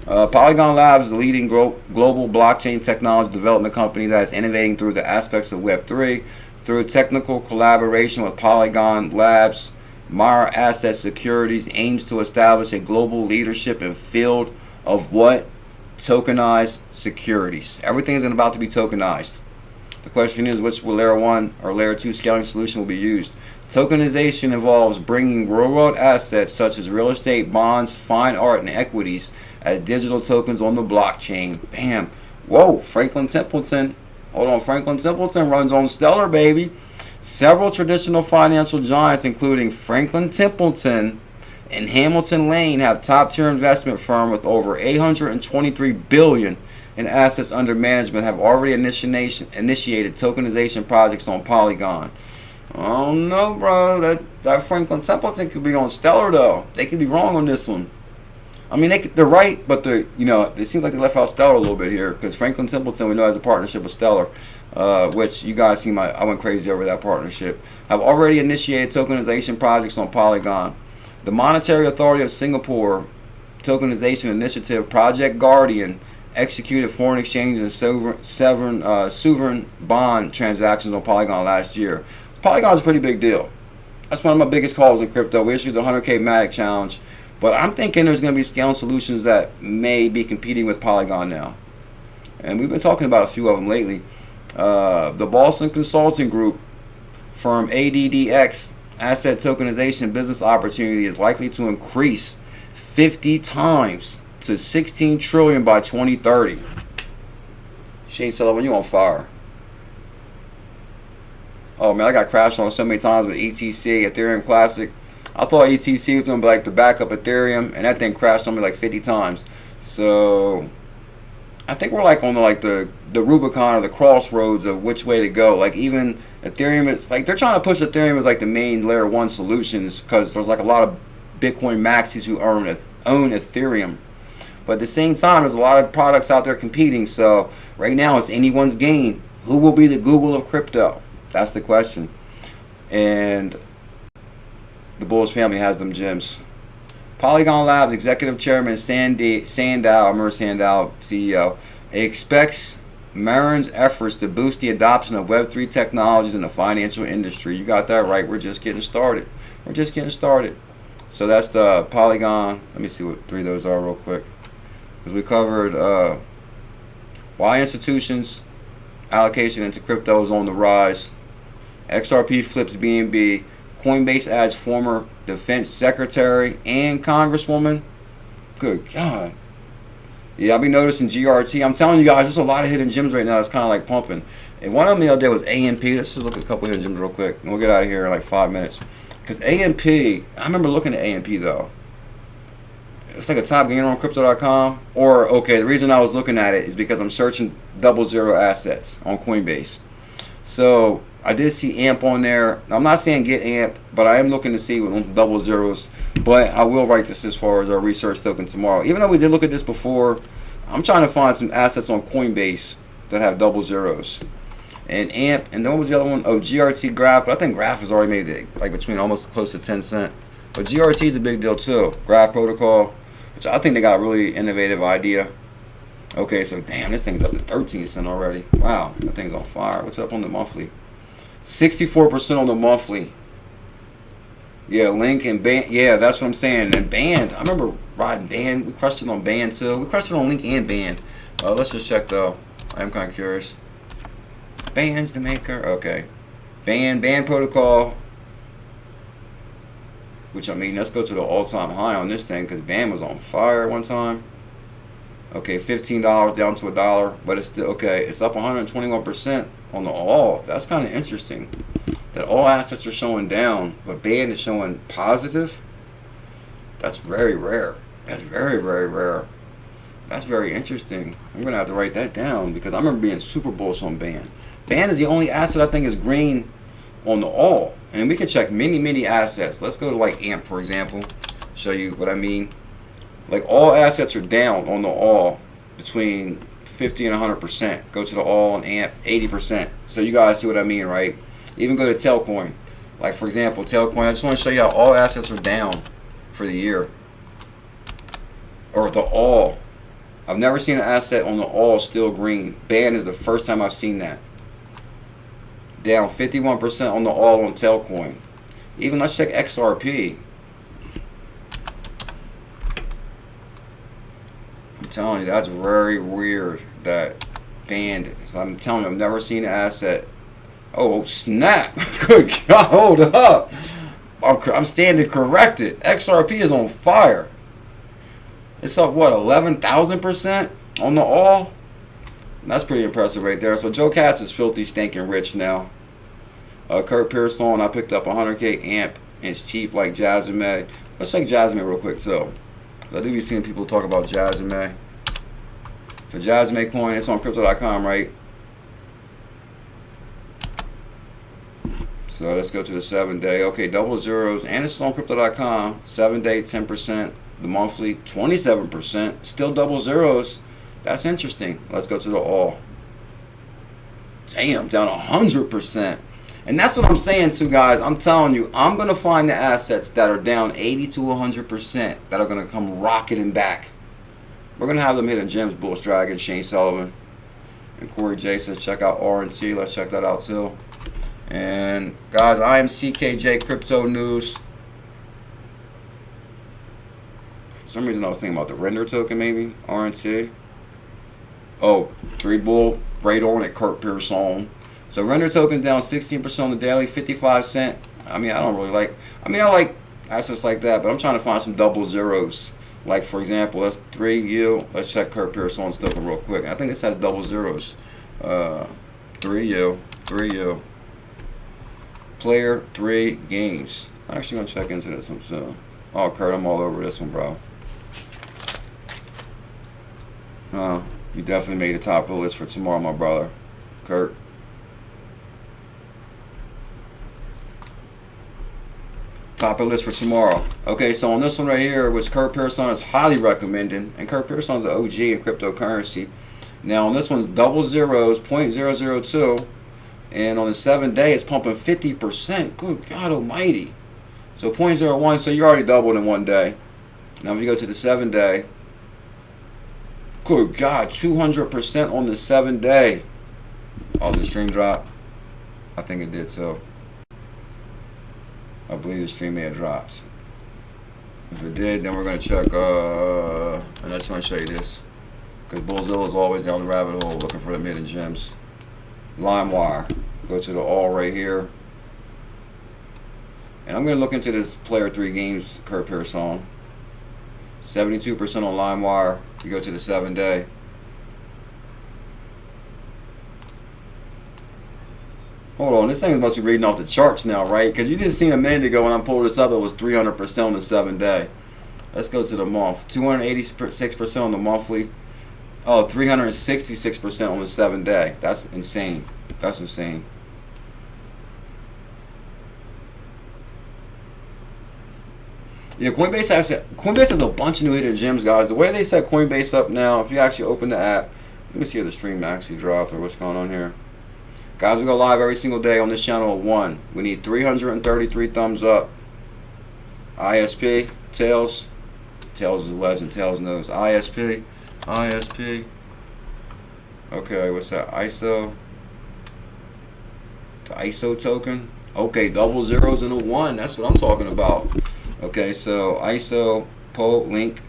Speaker 1: Polygon Labs is the leading global blockchain technology development company that is innovating through the aspects of Web3 through technical collaboration with Polygon Labs. Mara Asset Securities aims to establish a global leadership in field of what? Tokenized securities. Everything is about to be tokenized. The question is, which layer 1 or layer 2 scaling solution will be used? Tokenization involves bringing real-world assets such as real estate, bonds, fine art, and equities as digital tokens on the blockchain. Bam. Whoa, Franklin Templeton. Hold on, Franklin Templeton runs on Stellar, baby. Several traditional financial giants, including Franklin Templeton and Hamilton Lane, have top-tier investment firm with over $823 billion in assets under management, have already initiated tokenization projects on Polygon. Oh no, bro, that Franklin Templeton could be on Stellar though. They could be wrong on this one. I mean, they're right, but it seems like they left out Stellar a little bit here, because Franklin Templeton, we know, has a partnership with Stellar, which you guys see I went crazy over that partnership. Have already initiated tokenization projects on Polygon. The Monetary Authority of Singapore Tokenization Initiative, Project Guardian, executed foreign exchange and sovereign bond transactions on Polygon last year. Polygon is a pretty big deal. That's one of my biggest calls in crypto. We issued the 100K Matic Challenge. But I'm thinking there's going to be scaling solutions that may be competing with Polygon now. And we've been talking about a few of them lately. The Boston Consulting Group firm ADDX asset tokenization business opportunity is likely to increase 50 times to 16 trillion by 2030. Shane Sullivan, you on fire. Oh man, I got crashed on so many times with ETC, Ethereum Classic. I thought ETC was going to be like the backup Ethereum, and that thing crashed on me like 50 times. So I think we're like on the Rubicon or the crossroads of which way to go. Like even Ethereum, it's like they're trying to push Ethereum as like the main layer 1 solutions, because there's like a lot of Bitcoin maxis who own Ethereum. But at the same time, there's a lot of products out there competing. So right now it's anyone's game. Who will be the Google of crypto? That's the question. And the Bulls family has them gems. Polygon Labs Executive Chairman Sandow, I remember Sandow, CEO, expects Marin's efforts to boost the adoption of Web3 technologies in the financial industry. You got that right. We're just getting started. We're just getting started. So that's the Polygon. Let me see what 3 of those are real quick. Because we covered why institutions' allocation into crypto is on the rise. XRP flips BNB. Coinbase adds former defense secretary and congresswoman. Good God. Yeah, I'll be noticing GRT. I'm telling you guys, there's a lot of hidden gems right now that's kind of like pumping. And one of them the other day was AMP. Let's just look at a couple of hidden gems real quick. And we'll get out of here in like 5 minutes. Because AMP, I remember looking at AMP though. It's like a top gainer on crypto.com. Or, okay, the reason I was looking at it is because I'm searching ℕ𝕤𝕤 assets on Coinbase. So I did see AMP on there. Now, I'm not saying get AMP, but I am looking to see with double zeros. But I will write this as far as our research token tomorrow. Even though we did look at this before, I'm trying to find some assets on Coinbase that have double zeros. And AMP, and then what was the other one? Oh, GRT Graph. But I think Graph has already made it like between almost close to 10 cents. But GRT is a big deal too. Graph Protocol, which I think they got a really innovative idea. Okay, so damn, this thing's up to 13 cents already. Wow, that thing's on fire. What's up on the monthly? 64% on the monthly. Yeah, Link and Band. Yeah, that's what I'm saying. And Band, I remember riding Band. We crushed it on Band too. We crushed it on Link and Band. Let's just check though. I am kind of curious. Band's the maker. Okay. Band Protocol. Which, I mean, let's go to the all-time high on this thing, because Band was on fire at one time. Okay, $15 down to $1, but it's still okay. It's up 121% on the all. That's kind of interesting. That all assets are showing down, but Band is showing positive. That's very rare. That's very, very rare. That's very interesting. I'm gonna have to write that down, because I remember being super bullish on Band. BAN is the only asset I think is green on the all. And we can check many assets. Let's go to like AMP, for example. Show you what I mean. Like all assets are down on the all between 50 and 100%. Go to the all and AMP 80%. So you guys see what I mean, right? Even go to 𝕤𝕠𝕟. Like for example, 𝕤𝕠𝕟. I just want to show you how all assets are down for the year. Or the all. I've never seen an asset on the all still green. BAN is the first time I've seen that. Down 51% on the all on 𝕤𝕠𝕟. Even let's check XRP. I'm telling you, that's very weird that BAN. I'm telling you, I've never seen an asset. Oh snap! Good God, hold up! I'm standing corrected. XRP is on fire. It's up what, 11,000% on the all? That's pretty impressive right there. So Joe Katz is filthy stinking rich now. ℙ𝕝𝕟𝕒𝕤, I picked up 100K AMP. And it's cheap like 𝕤𝕐𝕝𝕅. Let's check 𝕤𝕐𝕝𝕅 real quick too. I do be seeing people talk about 𝕤𝕐𝕝𝕅. So 𝕤𝕐𝕝𝕅 coin, it's on crypto.com, right? So let's go to the 7-day. Okay, double zeros, and it's on crypto.com. 7-day 10%, the monthly 27%, still double zeros. That's interesting. Let's go to the all. Damn, down 100%. And that's what I'm saying too, guys. I'm telling you, I'm gonna find the assets that are down 80 to 100% that are gonna come rocketing back. We're gonna have them hitting gems. Bullish Dragon, Shane Sullivan, and Corey J says check out R&T. Let's check that out too. And guys, I am CKJ Crypto News. For some reason I was thinking about the render token, maybe R&T. Oh, 3 bull right on at ℙ𝕝𝕟𝕒𝕒𝕤. So render token down 16% on the daily, 55 cents. I mean, I don't really like. I mean, I like assets like that, but I'm trying to find some double zeros. Like for example, that's 3U. Let's check ℙ𝕝𝕟𝕒𝕒𝕤's token real quick. I think this has double zeros. 3U. Player 3 games. I'm actually gonna check into this one soon. Oh, Kurt, I'm all over this one, bro. You definitely made the top of the list for tomorrow, my brother. Kurt. Top of the list for tomorrow. Okay, so on this one right here, which ℙ𝕝𝕟𝕒𝕒𝕒 is highly recommending, and ℙ𝕝𝕒𝕒𝕒𝕒 is an OG in cryptocurrency. Now on this one's double zeros, 0.002. And on the 7-day, it's pumping 50%. Good God almighty. So 0.01, so you already doubled in one day. Now if you go to the 7-day, good God, 200% on the 7-day. Oh, the stream dropped? I think it did so. I believe the stream may have dropped. If it did, then we're going to check, and I just want to show you this. Because Bullzilla is always down the rabbit hole looking for the hidden gems. LimeWire. Go to the all right here. And I'm going to look into this player 3 games ℙ𝕝𝕟𝕒𝕒𝕒𝕒. 72% on LimeWire. You go to the 7-day. Hold on, this thing must be reading off the charts now, right? Because you just seen a minute ago when I pulled this up, it was 300% on the 7-day. Let's go to the month. 286% on the monthly. Oh, 366% on the 7-day. That's insane. That's insane. Yeah, Coinbase has a bunch of new hidden gems, guys. The way they set Coinbase up now, if you actually open the app, let me see if the stream actually dropped or what's going on here. Guys, we go live every single day on this channel at 1. We need 333 thumbs up. ISP, Tails. Tails is a legend. Tails knows. ISP. Okay, what's that? ISO. The ISO token. Okay, double zeros and a 1. That's what I'm talking about. Okay, so ISO, PO, link.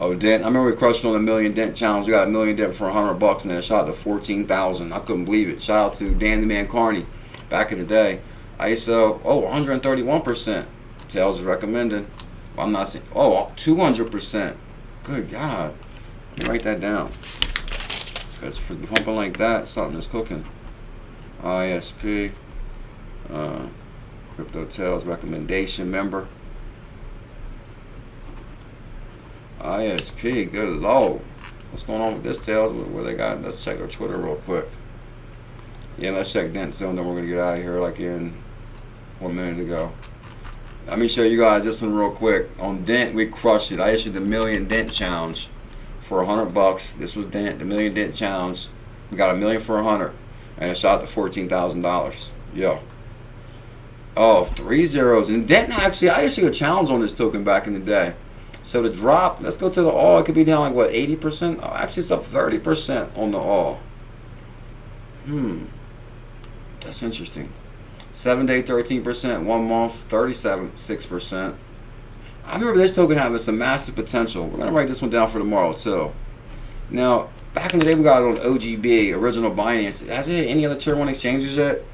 Speaker 1: Oh, dent. I remember we crushed on the million dent challenge. We got a million dent for $100 and then it shot to 14,000. I couldn't believe it. Shout out to Dan the Man Carney back in the day. ISO, oh, 131%. Tails is recommended. Well, I'm not saying, oh, 200%. Good God. Let me write that down. Because for pumping like that, something is cooking. ISP, Crypto Tails recommendation member. ISP, good lord. What's going on with this Tails? Where they got? Let's check their Twitter real quick. Yeah, let's check Dent soon, then we're going to get out of here like in 1 minute ago. Let me show you guys this one real quick. On Dent, we crushed it. I issued the Million Dent Challenge for $100. This was Dent, the Million Dent Challenge. We got $1 million for 100, and it shot to $14,000. Yo. Oh, 3 zeros. And Dent, actually, I issued a challenge on this token back in the day. So the drop, let's go to the all. It could be down like, what, 80%? Oh, actually, it's up 30% on the all. That's interesting. 7-day, 13%. 1 month, 6%. I remember this token having some massive potential. We're going to write this one down for tomorrow, too. Now, back in the day, we got it on OGB, Original Binance. Has it hit any other Tier 1 exchanges yet?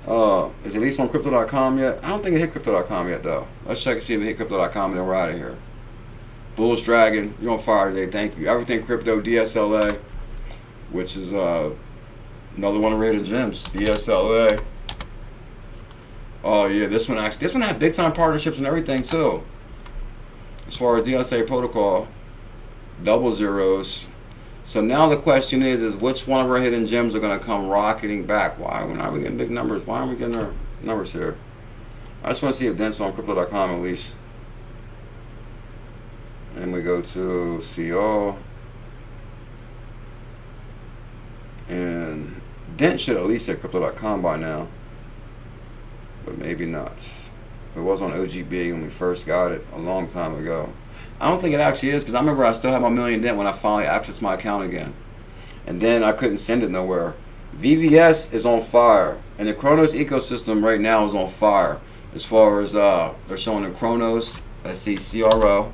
Speaker 1: Is it at least on Crypto.com yet? I don't think it hit Crypto.com yet, though. Let's check and see if it hit Crypto.com, and then we're out of here. Bulls Dragon, you're on fire today. Thank you. Everything Crypto, DSLA, which is another one of Rated Gems, DSLA. Oh yeah, this one had big time partnerships and everything too. As far as DSA protocol, double zeros. So now the question is which one of our hidden gems are going to come rocketing back? Why are we getting big numbers? Why aren't we getting our numbers here? I just want to see if Dent's on Crypto.com at least. And we go to CO. And Dent should at least hit Crypto.com by now. But maybe not. It was on OGB when we first got it a long time ago. I don't think it actually is, because I remember I still had my Million Dent when I finally accessed my account again. And then I couldn't send it nowhere. VVS is on fire. And the Chronos ecosystem right now is on fire. As far as they're showing the Chronos, let's see, CRO.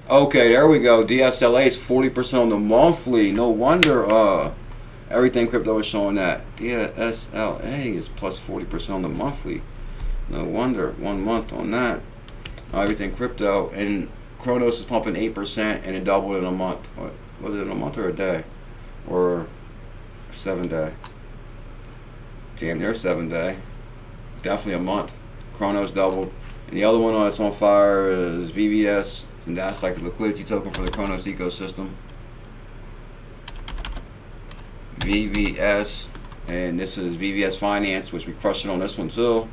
Speaker 1: Okay, there we go. DSLA is 40% on the monthly. No wonder everything crypto is showing that. DSLA is plus 40% on the monthly. No wonder. 1 month on that. Everything crypto. And Chronos is pumping 8% and it doubled in a month. What was it, in a month or a day? Or 7 day? Damn, near 7 day. Definitely a month. Chronos doubled. And the other one that's on fire is VVS. And that's like the liquidity token for the Chronos ecosystem. VVS. And this is VVS Finance, which we crushed it on this one too.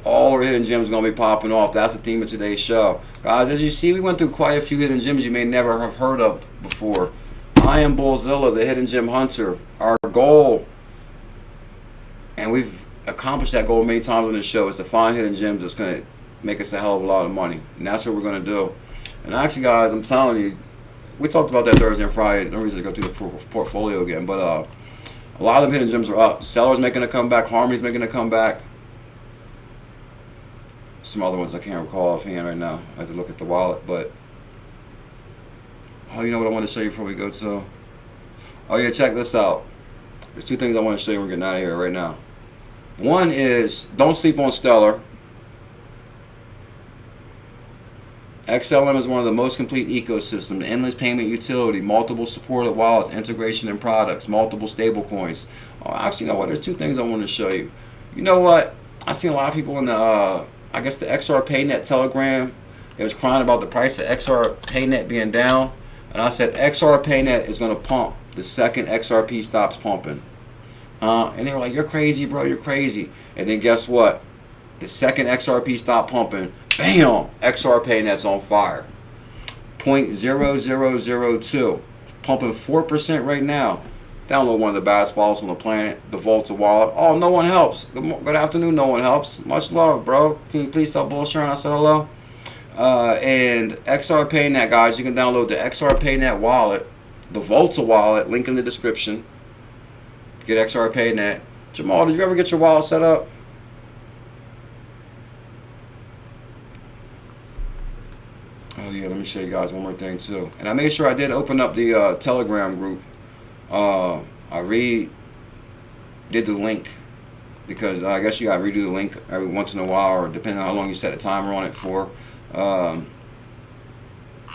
Speaker 1: All our hidden gems going to be popping off. That's the theme of today's show. Guys, as you see, we went through quite a few hidden gems you may never have heard of before. I am BuLLZiLLa, the hidden gem hunter. Our goal, and we've accomplished that goal many times on this show, is to find hidden gems that's going to make us a hell of a lot of money. And that's what we're going to do. And actually, guys, I'm telling you, we talked about that Thursday and Friday. No reason to go through the portfolio again. But a lot of them hidden gems are up. Seller's making a comeback. Harmony's making a comeback. Some other ones I can't recall offhand right now. I have to look at the wallet. But, oh, you know what I want to show you before we go to? Oh, yeah, check this out. There's two things I want to show you when we're getting out of here right now. One is, don't sleep on Stellar. XLM is one of the most complete ecosystems, endless payment utility, multiple supported wallets, integration in products, multiple stable coins. Oh, actually, you know what? There's two things I want to show you. You know what? I've seen a lot of people in the, I guess the XRPayNet Telegram. They was crying about the price of XRPayNet being down. And I said XRPayNet is going to pump the second XRP stops pumping. And they were like, you're crazy, bro, you're crazy. And then guess what? The second XRP stopped pumping, bam, XRPayNet's on fire. 0.0002, pumping 4% right now. Download one of the baddest wallets on the planet, the Volta wallet. Oh, no one helps. Good afternoon, no one helps. Much love, bro. Can you please tell BuLLSharon I said hello? And XRPayNet, guys, you can download the XRPayNet wallet, the Volta wallet, link in the description. Get XRPayNet. Jamal, did you ever get your wallet set up? Oh yeah, let me show you guys one more thing too. And I made sure I did open up the Telegram group. I redid the link because I guess you gotta redo the link every once in a while, or depending on how long you set a timer on it for.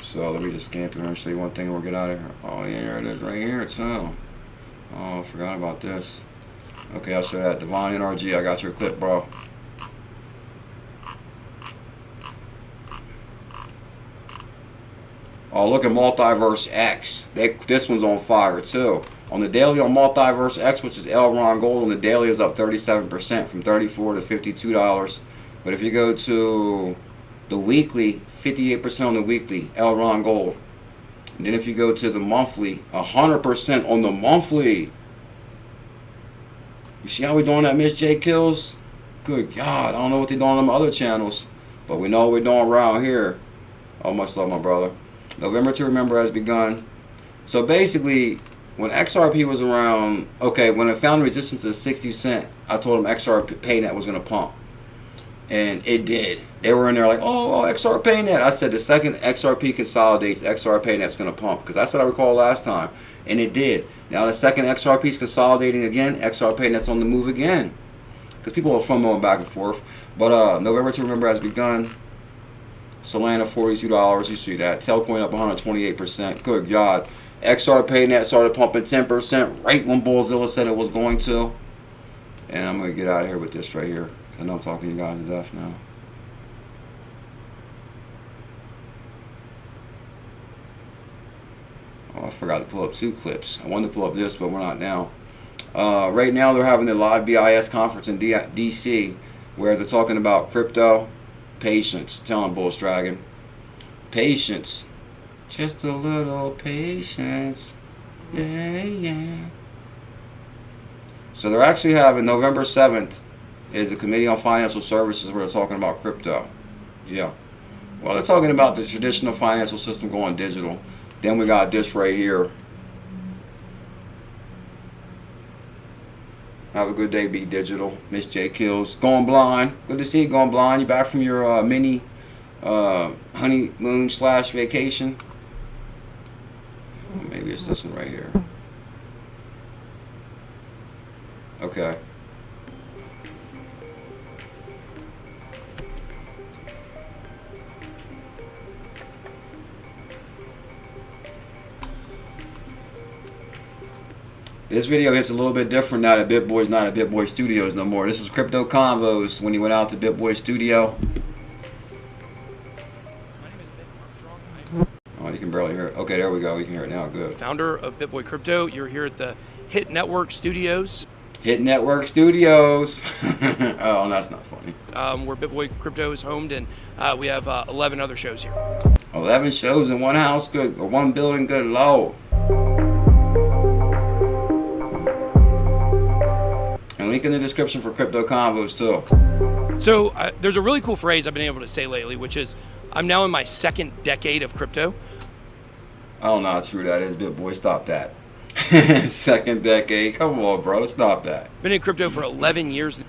Speaker 1: So let me just scan through and show you one thing and we'll get out of here. Oh yeah, here it is right here. It's Oh, I forgot about this. Okay, I'll show that. Divine NRG, I got your clip, bro. Oh, look at Multiverse X. This one's on fire too. On the daily on Multiverse X, which is ℙ𝕝𝕟𝕠𝕚, on the daily is up 37% from $34 to $52. But if you go to the weekly, 58% on the weekly, ℙ𝕝𝕟𝕠𝕚. And then if you go to the monthly, 100% on the monthly. You see how we're doing that, Miss J Kills? Good God, I don't know what they're doing on them other channels, but we know what we're doing around here. Oh, much love, my brother. November to remember has begun. So basically, when XRP was around, okay, when it found resistance at 60 cents, I told them XRPayNet was going to pump. And it did. They were in there like, oh, XRPayNet. I said the second XRP consolidates, XRPayNet's going to pump. Because that's what I recall last time. And it did. Now the second XRP is consolidating again, XRPayNet's on the move again. Because people are fumbling back and forth. But November to remember has begun. Solana $42. You see that. Telcoin up 128%. Good God. XRPayNet started pumping 10% right when Bullzilla said it was going to. And I'm going to get out of here with this right here. I know I'm talking you guys to death now. Oh, I forgot to pull up 2 clips. I wanted to pull up this, but we're not now. Right now, they're having the live BIS conference in DC, where they're talking about crypto. Patience. Tell them, BullZiLLa123. Patience. Just a little patience. Yeah, yeah. So they're actually having November 7th. Is the Committee on Financial Services where they're talking about crypto. Yeah. Well, they're talking about the traditional financial system going digital. Then we got this right here. Have a good day, Be Digital. Miss J Kills. Going blind. Good to see you going blind. You back from your mini honeymoon / vacation? Maybe it's this one right here. Okay. This video hits a little bit different now that BitBoy's not at BitBoy Studios no more. This is Crypto Convos when he went out to BitBoy Studio.
Speaker 8: My name is Ben Armstrong.
Speaker 1: Oh, you can barely hear it. Okay, there we go. You can hear it now. Good.
Speaker 8: Founder of BitBoy Crypto. You're here at the Hit Network Studios.
Speaker 1: Hit Network Studios. Oh, that's not funny.
Speaker 8: Where BitBoy Crypto is homed, and we have 11 other shows here.
Speaker 1: 11 shows in one house. Good. Or one building. Good Lord. And link in the description for Crypto Convos too.
Speaker 8: So there's a really cool phrase I've been able to say lately, which is, I'm now in my 2nd decade of crypto.
Speaker 1: I don't know how true that is, BitBoy. Stop that. 2nd decade. Come on, bro. Stop that.
Speaker 8: Been in crypto for 11 years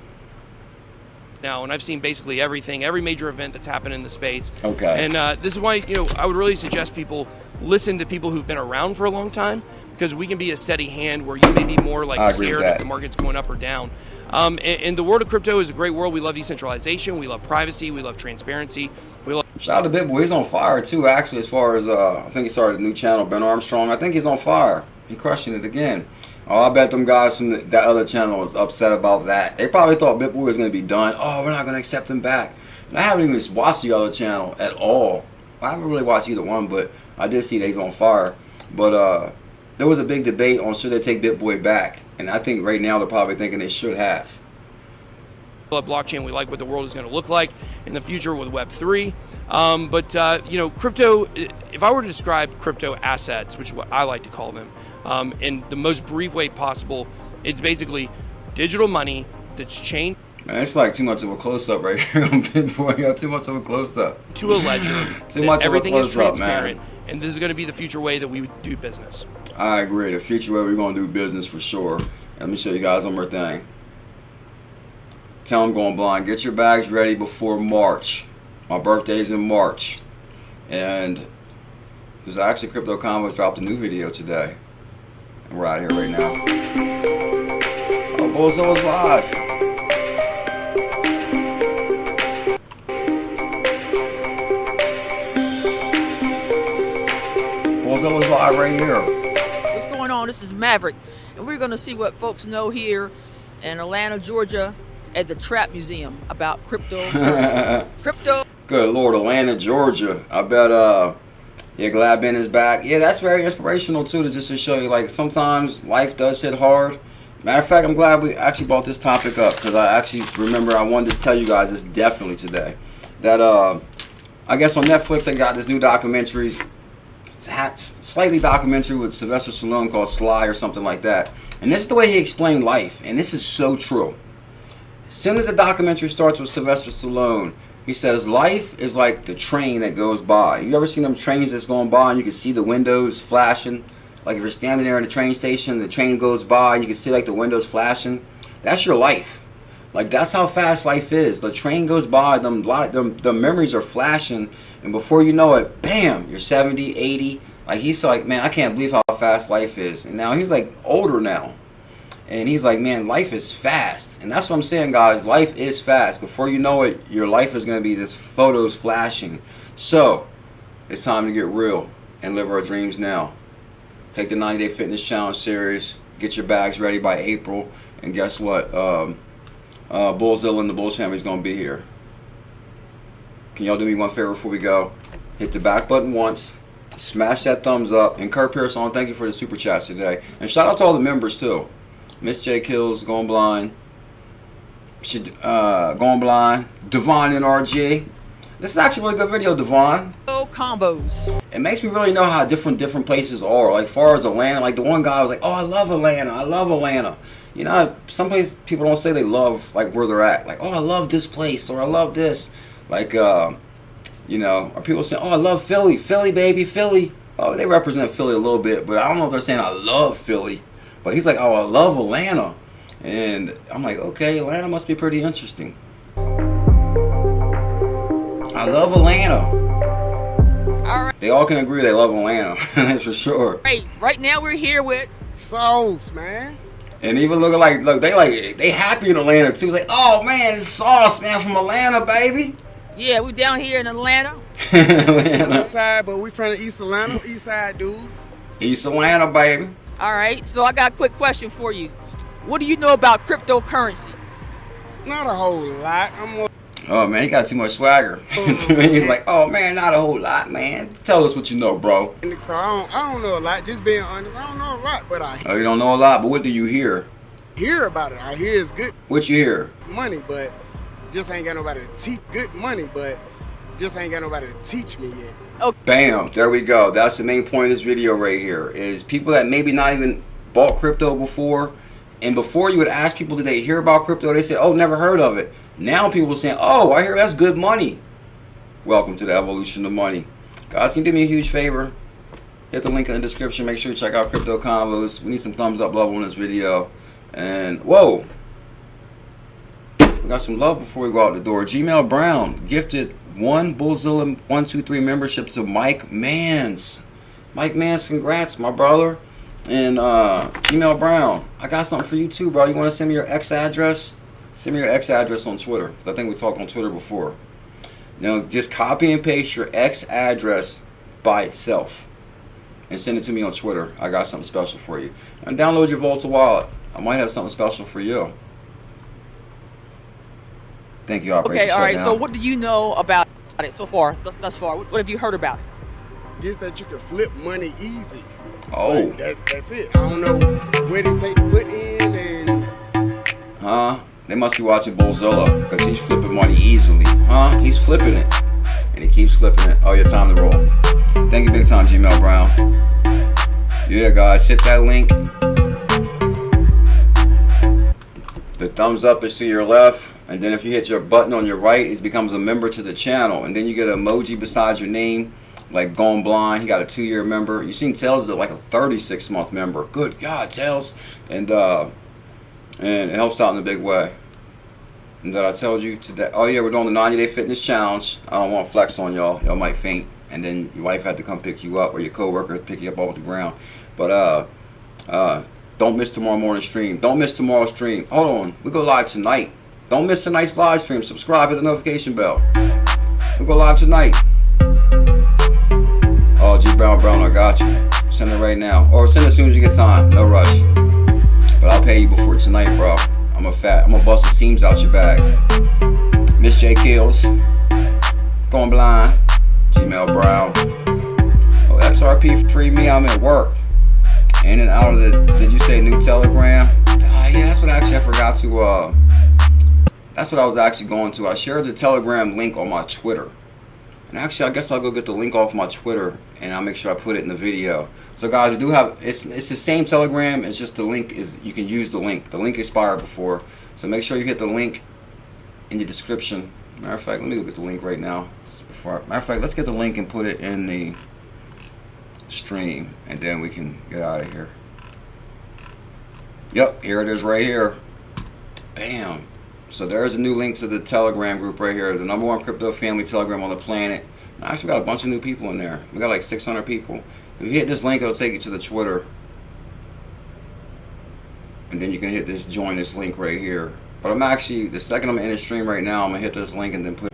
Speaker 8: now, and I've seen basically everything, every major event that's happened in the space.
Speaker 1: Okay.
Speaker 8: And this is why, I would really suggest people listen to people who've been around for a long time, because we can be a steady hand where you may be more like scared if the market's going up or down. And the world of crypto is a great world. We love decentralization. We love privacy. We love transparency. We love.
Speaker 1: Shout out to BitBoy. He's on fire too, actually, as far as, I think he started a new channel, Ben Armstrong. I think he's on fire. He's crushing it again. Oh, I bet them guys from that other channel was upset about that. They probably thought BitBoy was going to be done. Oh, we're not going to accept him back. And I haven't even watched the other channel at all. I haven't really watched either one, but I did see that he's on fire. But there was a big debate on should they take BitBoy back. And I think right now they're probably thinking they should have.
Speaker 8: Blockchain, we like what the world is going to look like in the future with Web3. Crypto, if I were to describe crypto assets, which is what I like to call them, in the most brief way possible, it's basically digital money that's chained.
Speaker 1: Man, it's like too much of a close-up right here on BitBoy. Got too much of a close-up.
Speaker 8: To a ledger.
Speaker 1: Too much
Speaker 8: everything
Speaker 1: of a
Speaker 8: is
Speaker 1: close-up,
Speaker 8: transparent,
Speaker 1: man.
Speaker 8: and this is going to be the future way that we do business.
Speaker 1: I agree. The future way we're going to do business for sure. Let me show you guys one more thing. Tell them going blind. Get your bags ready before March. My birthday's in March. And there's actually Crypto Convos dropped a new video today. And we're out here right now. Oh, BuLLZiLLa's live. BuLLZiLLa's live right here.
Speaker 9: What's going on? This is Maverick. And we're going to see what folks know here in Atlanta, Georgia, at the Trap Museum about cryptocurrency. Crypto.
Speaker 1: Good Lord, Atlanta, Georgia. I bet Yeah, glad Ben is back. Yeah, that's very inspirational too, to just to show you like sometimes life does hit hard. Matter of fact, I'm glad we actually brought this topic up because I actually remember I wanted to tell you guys this definitely today. That I guess on Netflix they got this new documentary, slightly documentary with Sylvester Stallone called Sly or something like that. And this is the way he explained life, and this is so true. As soon as the documentary starts with Sylvester Stallone, he says life is like the train that goes by. You ever seen them trains that's going by and you can see the windows flashing? Like if you're standing there in the train station, the train goes by and you can see like the windows flashing. That's your life. Like that's how fast life is. The train goes by, the memories are flashing, and before you know it, bam, you're 70, 80. Like he's like, man, I can't believe how fast life is. And now he's like older now. And he's like, man, life is fast. And that's what I'm saying, guys. Life is fast. Before you know it, your life is going to be this photos flashing. So, it's time to get real and live our dreams now. Take the 90-Day Fitness Challenge serious. Get your bags ready by April. And guess what? BuLLZiLLa and the Bulls family is going to be here. Can y'all do me one favor before we go? Hit the back button once. Smash that thumbs up. And Kurt Pearson, thank you for the super chats today. And shout out to all the members, too. Miss J Kills, Going Blind, Going Blind, Devon NRG. This is actually a really good video, Devon.
Speaker 9: Combos.
Speaker 1: It makes me really know how different places are. Like far as Atlanta, like the one guy was like, oh, I love Atlanta, I love Atlanta. You know, some places people don't say they love like where they're at. Like, oh, I love this place, or I love this. Like, you know, or people say, oh, I love Philly, Philly baby, Philly. Oh, they represent Philly a little bit, but I don't know if they're saying I love Philly. But he's like, oh, I love Atlanta. And I'm like, okay, Atlanta must be pretty interesting. I love Atlanta.
Speaker 9: All right.
Speaker 1: They all can agree they love Atlanta. That's for sure.
Speaker 9: Right now we're here with
Speaker 10: Sauce, man.
Speaker 1: And even looking like, look, they happy in Atlanta too. It's like, oh man, it's Sauce, man, from Atlanta, baby.
Speaker 9: Yeah, we down here in Atlanta.
Speaker 1: Atlanta.
Speaker 10: West side, but we from the East Atlanta, East side dudes.
Speaker 1: East Atlanta, baby.
Speaker 9: All right, so I got a quick question for you. What do you know about cryptocurrency?
Speaker 10: Not a whole lot.
Speaker 1: Oh man, he got too much swagger. He's like, oh man, not a whole lot, man. Tell us what you know, bro.
Speaker 10: So I don't know a lot. Just being honest, I don't know a lot, but I
Speaker 1: Oh, you don't know a lot, but what do you hear?
Speaker 10: hear about it. I hear it's good
Speaker 1: What you hear?
Speaker 10: money, but just ain't got nobody to teach. Good money, but just ain't got nobody to teach me yet.
Speaker 1: Bam, there we go. That's the main point of this video right here, is people that maybe not even bought crypto before, and before you would ask people, did they hear about crypto? They said, oh, never heard of it. Now people are saying, oh, I hear that's good money. Welcome to the evolution of money. Guys, can you do me a huge favor? Hit the link in the description. Make sure you check out Crypto Convos. We need some thumbs up love on this video. And, whoa. We got some love before we go out the door. Gmail Brown gifted one BuLLZiLLa123 membership to Mike Mans. Mike Mans, congrats, my brother. And Gmail Brown, I got something for you too, bro. You want to send me your X address? Send me your X address on Twitter, because I think we talked on Twitter before. Now, just copy and paste your X address by itself and send it to me on Twitter. I got something special for you. And download your Volta wallet. I might have something special for you. Thank you, operator.
Speaker 9: Okay, all right. So what do you know about it so far, thus far? What have you heard about it?
Speaker 10: Just that you can flip money easy.
Speaker 1: Oh.
Speaker 10: That's it. I don't know where they take to put in and.
Speaker 1: Huh? They must be watching BuLLZiLLa, because he's flipping money easily. Huh? He's flipping it. And he keeps flipping it. Oh, your time to roll. Thank you big time, Gmail Brown. Yeah, guys, hit that link. The thumbs up is to your left. And then if you hit your button on your right, it becomes a member to the channel. And then you get an emoji beside your name, like Gone Blind. He got a 2-year member. You've seen Tails is like a 36-month member. Good God, Tails. And it helps out in a big way. And that I told you today. Oh yeah, we're doing the 90-Day Fitness Challenge. I don't want to flex on y'all. Y'all might faint, and then your wife had to come pick you up, or your coworker pick you up off the ground. But don't miss tomorrow morning stream. Don't miss tomorrow's stream. Hold on, we go live tonight. Don't miss tonight's live stream. Subscribe, hit the notification bell. We go live tonight. Oh, G Brown, I got you. Send it right now, or send it as soon as you get time. No rush. But I'll pay you before tonight, bro. I'm gonna bust the seams out your bag. Miss J Kills, Going Blind, Gmail Brown. XRP free me. I'm at work. In and out of the, did you say new Telegram? Yeah, that's what actually I forgot to, that's what I was actually going to. I shared the Telegram link on my Twitter. And actually, I guess I'll go get the link off my Twitter, and I'll make sure I put it in the video. So guys, we do have, it's the same Telegram, it's just the link is, you can use the link. The link expired before. So make sure you hit the link in the description. Matter of fact, let me go get the link right now. Matter of fact, let's get the link and put it in the stream, and then we can get out of here. Yep, here it is right here. Bam. So there's a new link to the Telegram group right here, the #1 crypto family Telegram on the planet. I actually got a bunch of new people in there. We got like 600 people. If you hit this link, it'll take you to the Twitter. And then you can hit this, join this link right here. But I'm actually, the second I'm in the stream right now, I'm gonna hit this link and then put